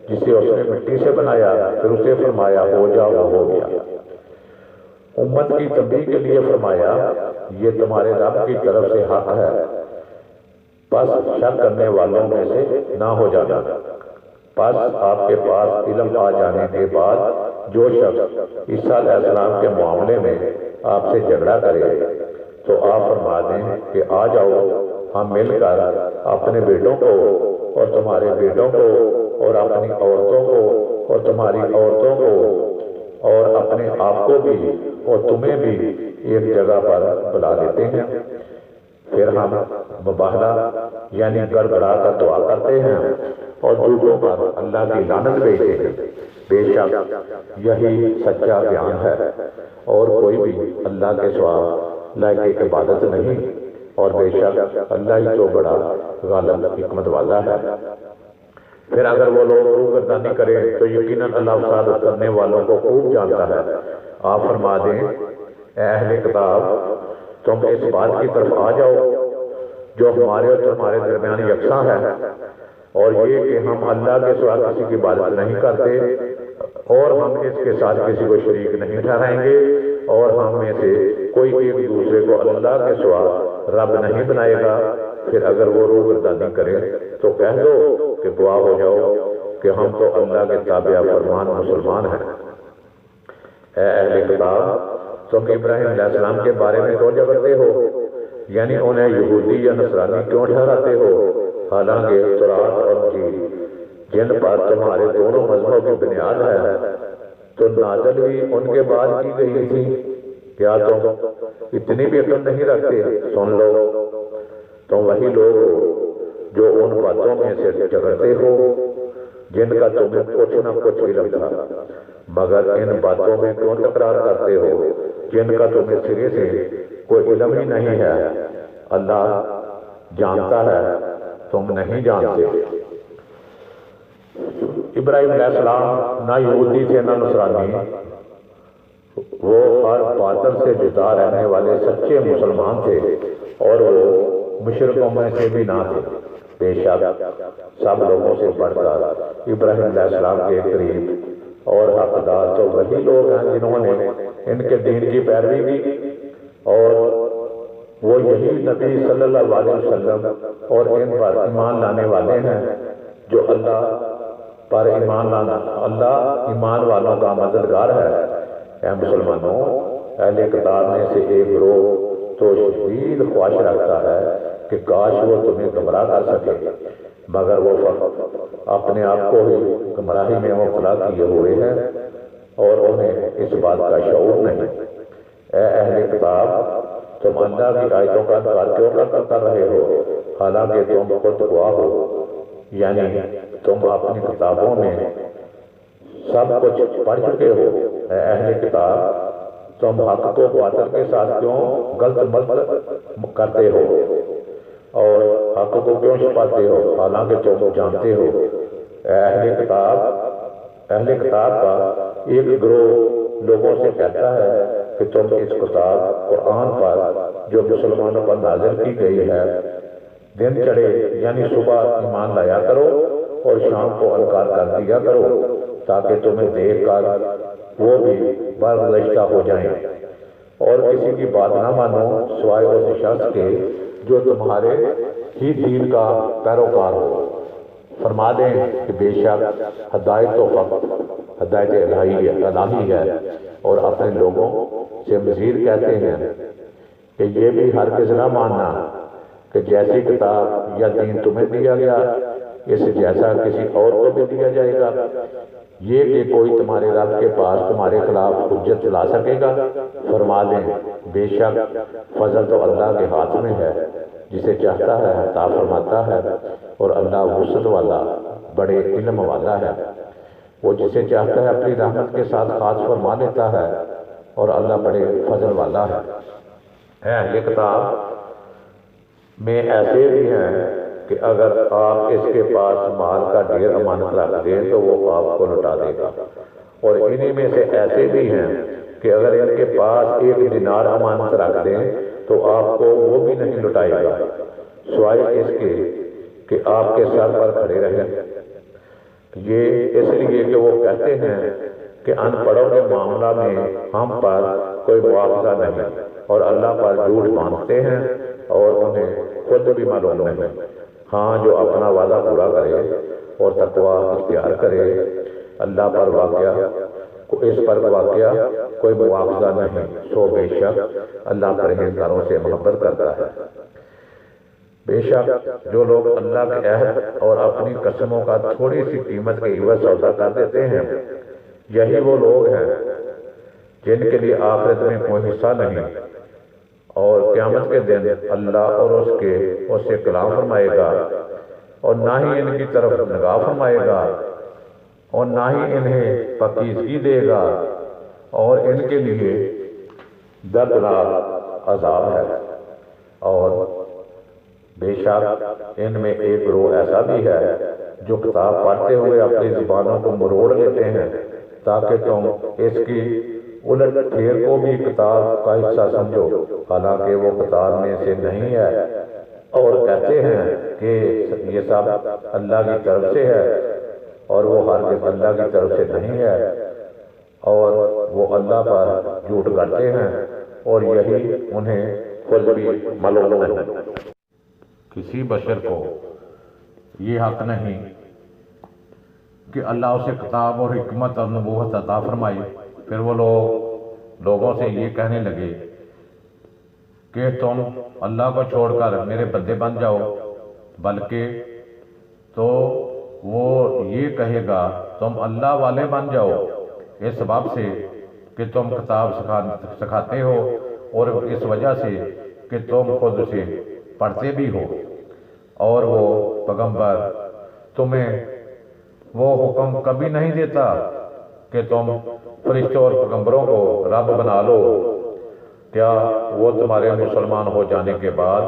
جسے اس نے مٹی سے بنایا، پھر اسے فرمایا ہو جا، وہ ہو گیا۔ امت کی تنبیہ کے لیے فرمایا یہ تمہارے رب کی طرف سے حق ہے، بس شک کرنے والوں میں سے نہ ہو جانا۔ بس آپ کے پاس علم آ جانے کے بعد جو شخص عیسیٰ علیہ السلام کے معاملے میں آپ سے جھگڑا کرے تو آپ فرما دیں کہ آ جاؤ، ہم مل کر اپنے بیٹوں کو اور تمہارے بیٹوں کو اور اپنی عورتوں کو اور تمہاری عورتوں کو اور اپنے آپ کو بھی اور تمہیں بھی ایک جگہ پر بلا لیتے ہیں، پھر ہم مباہلہ یعنی گڑگڑا کر دعا کرتے ہیں اور دوسروں پر اللہ کی لعنت بھیجتے ہیں۔ بے شک یہی سچا بیان ہے، اور کوئی بھی اللہ کے سوا لائق عبادت نہیں، اور بے شک اللہ ہی تو بڑا غالب حکمت والا ہے۔ پھر اگر وہ لوگ روگردانی کریں تو یقیناً اللہ فساد کرنے والوں کو خوب جانتا ہے۔ آپ فرما دیں اے اہل کتاب، تم اس بات کی طرف آ جاؤ جو ہمارے اور تمہارے درمیان یکساں ہے، اور یہ کہ ہم اللہ کے سوا کسی کی عبادت نہیں کرتے اور ہم اس کے ساتھ کسی کو شریک نہیں ٹھہرائیں گے، اور ہم میں سے کوئی ایک دوسرے کو اللہ کے سوا رب نہیں بنائے گا۔ پھر اگر وہ روگردانی کریں تو کہہ دو کہ گواہ ہو جاؤ کہ ہم تو اللہ کے تابع فرمان مسلمان ہیں۔ اے اہل کتاب، تم ابراہیم علیہ السلام کے بارے میں کیوں جھگڑتے ہو؟ یعنی انہیں یہودی یا نصرانی کیوں ٹھہراتے ہو؟ حالانکہ تورات اور انجیل جن پر تمہارے دونوں مذہبوں کی بنیاد ہے تو نازل بھی ان کے بعد کی گئی تھی۔ کیا تم اتنی بھی عقل نہیں رکھتے؟ سن لو، تم وہی لوگ ہو جو ان باتوں میں سے جھگڑتے ہو جن کا تمہیں کچھ نہ کچھ علم تھا، مگر ان باتوں میں کیوں تکرار کرتے ہو جن کا تمہیں سرے سے کوئی علم ہی نہیں ہے؟ اللہ جانتا ہے، تم نہیں جانتے۔ ابراہیم علیہ السلام نہ یہودی تھے نہ نصرانی، وہ ہر باطل سے جدا رہنے والے سچے مسلمان تھے، اور وہ مشرکوں میں سے بھی نہ تھے۔ بے شک سب لوگوں سے بڑھ کر ابراہیم علیہ السلام کے قریب اور حقدار تو وہی لوگ ہیں جنہوں نے ان کے دین کی پیروی کی، اور وہ یہی نبی صلی اللہ علیہ وسلم اور ان پر ایمان لانے والے ہیں جو اللہ پر ایمان لانا، اللہ ایمان والوں کا مددگار ہے۔ اے مسلمانوں، اہل کتاب میں سے ایک گروہ تو شدید خواہش رکھتا ہے کہ کاش وہ تمہیں گمراہ کر سکے، مگر وہ فقط اپنے آپ کو ہی گمراہی میں مبتلا کیے ہوئے ہیں اور انہیں اس بات کا شعور نہیں۔ اے اہل کتاب، تم اللہ کی آیتوں کا انکار کیوں کر رہے ہو حالانکہ تم خود گواہ ہو، یعنی تم اپنی کتابوں میں سب کچھ پڑھ چکے ہو۔ اے اہل کتاب، تم حق کو باطل کے ساتھ کیوں غلط ملت کرتے ہو اور حق کو کیوں چھپاتے ہو حالانکہ تم جانتے ہو۔ اے اہل کتاب کا ایک گروہ لوگوں سے کہتا ہے کہ تم اس کتاب قرآن پر جو مسلمانوں پر نازل کی گئی ہے دن چڑھے یعنی صبح ایمان لایا کرو اور شام کو انکار کر دیا کرو تاکہ تمہیں دیکھ کر وہ بھی برگزشتہ ہو جائیں، اور کسی کی بات نہ مانو سوائے اس شخص کے جو تمہارے ہی دین کا پیروکار ہو۔ فرما دیں کہ بے شک ہدایت تو فقط ہدایت الہی ہے، اور اپنے لوگوں سے مزید کہتے ہیں کہ یہ بھی ہرگز نہ ماننا کہ جیسی کتاب یا دین تمہیں دیا گیا اس جیسا کسی اور کو بھی دیا جائے گا، یہ کہ کوئی تمہارے رب کے پاس تمہارے خلاف حجت لا سکے گا۔ فرما دیں بے شک فضل تو اللہ کے ہاتھ میں ہے، جسے چاہتا ہے عطا فرماتا ہے، اور اللہ وسعت والا بڑے علم والا ہے۔ وہ جسے چاہتا ہے اپنی رحمت کے ساتھ خاص فرما لیتا ہے، اور اللہ بڑے فضل والا ہے۔ اے اہل کتاب میں ایسے بھی ہیں کہ اگر آپ اس کے پاس مال کا ڈھیر امانت رکھ دیں تو وہ آپ کو لوٹا دے گا، اور انہی میں سے ایسے بھی ہیں کہ اگر ان کے پاس ایک دینار امانت رکھ دیں تو آپ کو وہ بھی نہیں لٹائے گا سوائے اس کے کہ آپ کے سر پر کھڑے رہیں۔ یہ اس لیے کہ وہ کہتے ہیں کہ ان پڑھوں کے معاملہ میں ہم پر کوئی معاوضہ نہیں، اور اللہ پر جھوٹ باندھتے ہیں اور انہیں خود بھی معلوم نہیں۔ ہاں جو اپنا وعدہ پورا کرے اور تقوی اختیار کرے، اللہ پر اس پر واقعہ کوئی معاوضہ نہیں، سو بے شک اللہ پرہیزگاروں سے محبت کرتا ہے۔ بے شک جو لوگ اللہ کے عہد اور اپنی قسموں کا تھوڑی سی قیمت کے عوض سودا کر دیتے ہیں، یہی وہ لوگ ہیں جن کے لیے آخرت میں کوئی حصہ نہیں، اور قیامت کے دن اللہ اور اس سے کلام فرمائے گا، اور نہ ہی ان کی طرف نگاہ فرمائے گا، اور نہ ہی انہیں پاکیزگی دے گا، اور ان کے لیے دردناک عذاب ہے۔ اور بے شک ان میں ایک گروہ ایسا بھی ہے جو کتاب پڑھتے ہوئے اپنی زبانوں کو مروڑ لیتے ہیں تاکہ تم اس کی الٹ پھیر کو بھی کتاب کا حصہ سمجھو حالانکہ وہ کتاب میں سے نہیں ہے، اور کہتے ہیں کہ یہ سب اللہ کی طرف سے ہے، اور وہ ہرگز اللہ کی طرف سے نہیں ہے، اور وہ اللہ پر جھوٹ گڑتے ہیں، اور یہی انہیں خود بھی معلوم نہیں۔ کسی بشر کو یہ حق نہیں کہ اللہ اسے کتاب اور حکمت اور نبوت عطا فرمائی۔ پھر وہ لوگوں سے یہ کہنے لگے کہ تم اللہ کو چھوڑ کر میرے بندے بن جاؤ، بلکہ تو وہ یہ کہے گا تم اللہ والے بن جاؤ، اس سبب سے کہ تم کتاب سکھاتے ہو اور اس وجہ سے کہ تم خود اسے پڑھتے بھی ہو، اور وہ پیغمبر تمہیں وہ حکم کبھی نہیں دیتا کہ تم فرشتوں اور پیغمبروں کو رب بنا لو۔ کیا وہ تمہارے مسلمان ہو جانے کے بعد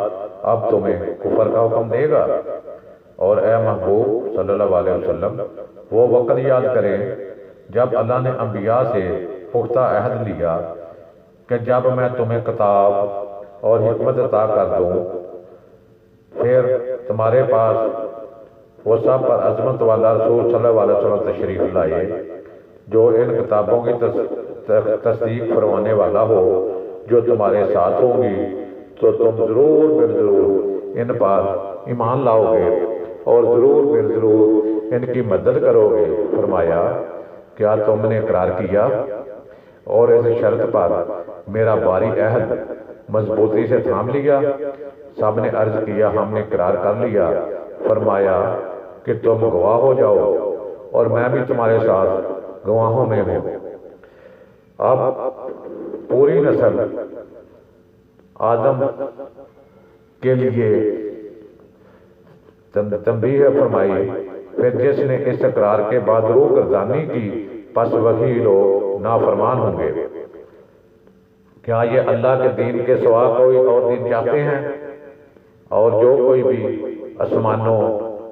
اب تمہیں کفر کا حکم دے گا؟ اور اے محبوب صلی اللہ علیہ وسلم، وہ وقت یاد کریں جب اللہ نے انبیاء سے پختہ عہد لیا کہ جب میں تمہیں کتاب اور حکمت عطا کر دوں، پھر تمہارے پاس وہ سب پر عظمت والا رسول صلی اللہ علیہ وسلم تشریف لائے جو ان کتابوں کی تصدیق فرمانے والا ہو جو تمہارے ساتھ ہوں گی، تو تم ضرور بر ضرور ان پر ایمان لاؤ گے اور ضرور بر ضرور ان کی مدد کرو گے۔ فرمایا کیا تم نے اقرار کیا اور اس شرط پر میرا باری عہد مضبوطی سے تھام لیا؟ سب نے عرض کیا ہم نے اقرار کر لیا۔ فرمایا کہ تم گواہ ہو جاؤ اور میں بھی تمہارے ساتھ گواہوں میں ہوں۔ اب پوری نسل آدم کے لیے تنبیہ فرمائی، پھر جس نے اس اقرار کے بعد روح گردانی کی پس وہی لوگ نافرمان ہوں گے۔ کیا یہ اللہ کے دین کے سوا کوئی اور دین چاہتے ہیں؟ اور جو کوئی بھی آسمانوں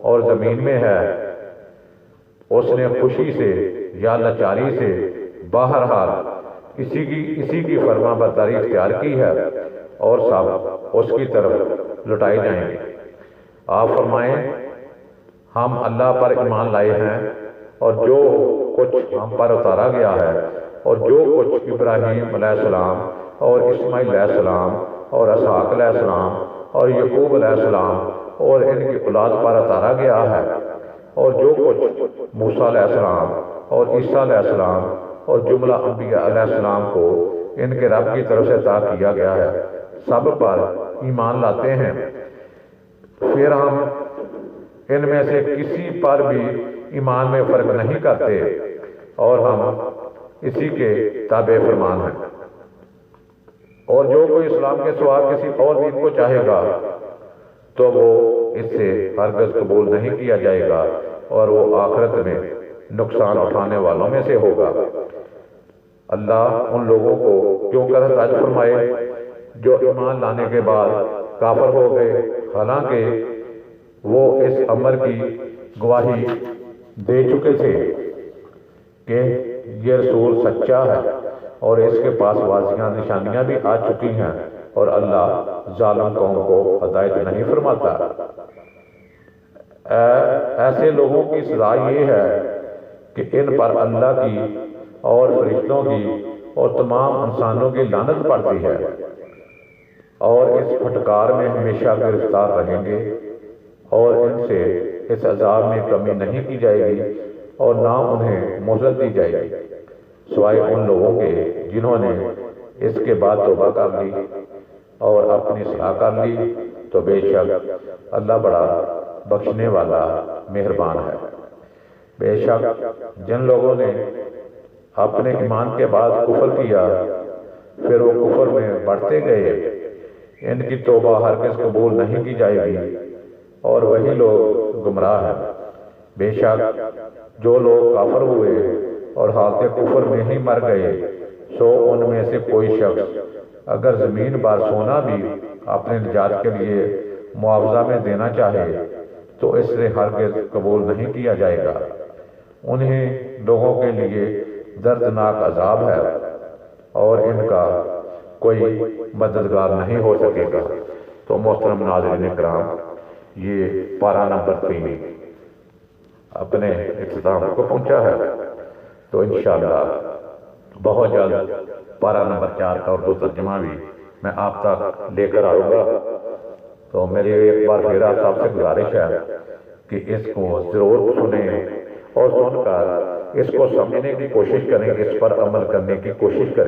اور زمین میں ہے اس نے خوشی سے یا لاچاری سے بہرحال اسی کی فرما برداری اختیار کی ہے، اور سب اس کی طرف لٹائے جائیں گے۔ آپ فرمائیں ہم اللہ پر ایمان لائے ہیں اور جو کچھ ہم پر اتارا گیا ہے اور جو کچھ ابراہیم علیہ السلام اور اسماعیل علیہ السلام اور اسحاق علیہ السلام اور یعقوب علیہ السلام اور ان کی اولاد پر اتارا گیا ہے، اور جو کچھ موسیٰ علیہ السلام اور عیسیٰ علیہ السلام اور جملہ انبیاء علیہ السلام کو ان کے رب کی طرف سے عطا کیا گیا ہے، سب پر ایمان لاتے ہیں۔ پھر ہم ان میں سے کسی پر بھی ایمان میں فرق نہیں کرتے اور ہم اسی کے تابع فرمان ہیں۔ اور جو کوئی اسلام کے سوا کسی اور دین کو چاہے گا تو وہ اس سے ہرگز قبول نہیں کیا جائے گا اور وہ آخرت میں نقصان اٹھانے والوں میں سے ہوگا۔ اللہ ان لوگوں کو کیوں کر ہدایت فرمائے جو ایمان لانے کے بعد کافر ہو گئے، حالانکہ وہ اس امر کی گواہی دے چکے تھے کہ یہ رسول سچا ہے اور اس کے پاس واضح نشانیاں بھی آ چکی ہیں، اور اللہ ظالم قوم کو ہدایت نہیں فرماتا۔ ایسے لوگوں کی سزا یہ ہے کہ ان پر اللہ کی اور فرشتوں کی اور تمام انسانوں کی لعنت پڑتی ہے، اور اس پھٹکار میں ہمیشہ گرفتار رہیں گے، اور ان سے اس عذاب میں کمی نہیں کی جائے گی اور نہ انہیں مہلت دی جائے گی، سوائے ان لوگوں کے جنہوں نے اس کے بعد توبہ کر لی اور اپنی اصلاح کر لی، تو بے شک اللہ بڑا بخشنے والا مہربان ہے۔ بے شک جن لوگوں نے اپنے ایمان کے بعد کفر کیا پھر وہ کفر میں بڑھتے گئے، ان کی توبہ ہرگز قبول نہیں کی جائے گی اور وہی لوگ گمراہ ہیں۔ بے شک جو لوگ کافر ہوئے اور حالت کفر میں ہی مر گئے، سو ان میں سے کوئی شخص اگر زمین بار سونا بھی اپنے نجات کے لیے معاوضہ میں دینا چاہے تو اس سے ہرگز قبول نہیں کیا جائے گا۔ انہیں لوگوں کے لیے دردناک عذاب ہے اور ان کا کوئی مددگار نہیں ہو سکے گا۔ تو محترم ناظرین کرام، یہ پارہ نمبر 3 اپنے اختتام کو پہنچا ہے، تو انشاءاللہ بہت جلد پارہ نمبر 4 کا اردو ترجمہ بھی میں آپ تک لے کر آؤں گا۔ تو میری ایک بار پھر آپ سب سے گزارش ہے کہ اس کو ضرور سنیں اور سن کر اس کو سمجھنے کی کوشش کریں، اس پر عمل کرنے کی کوشش کریں۔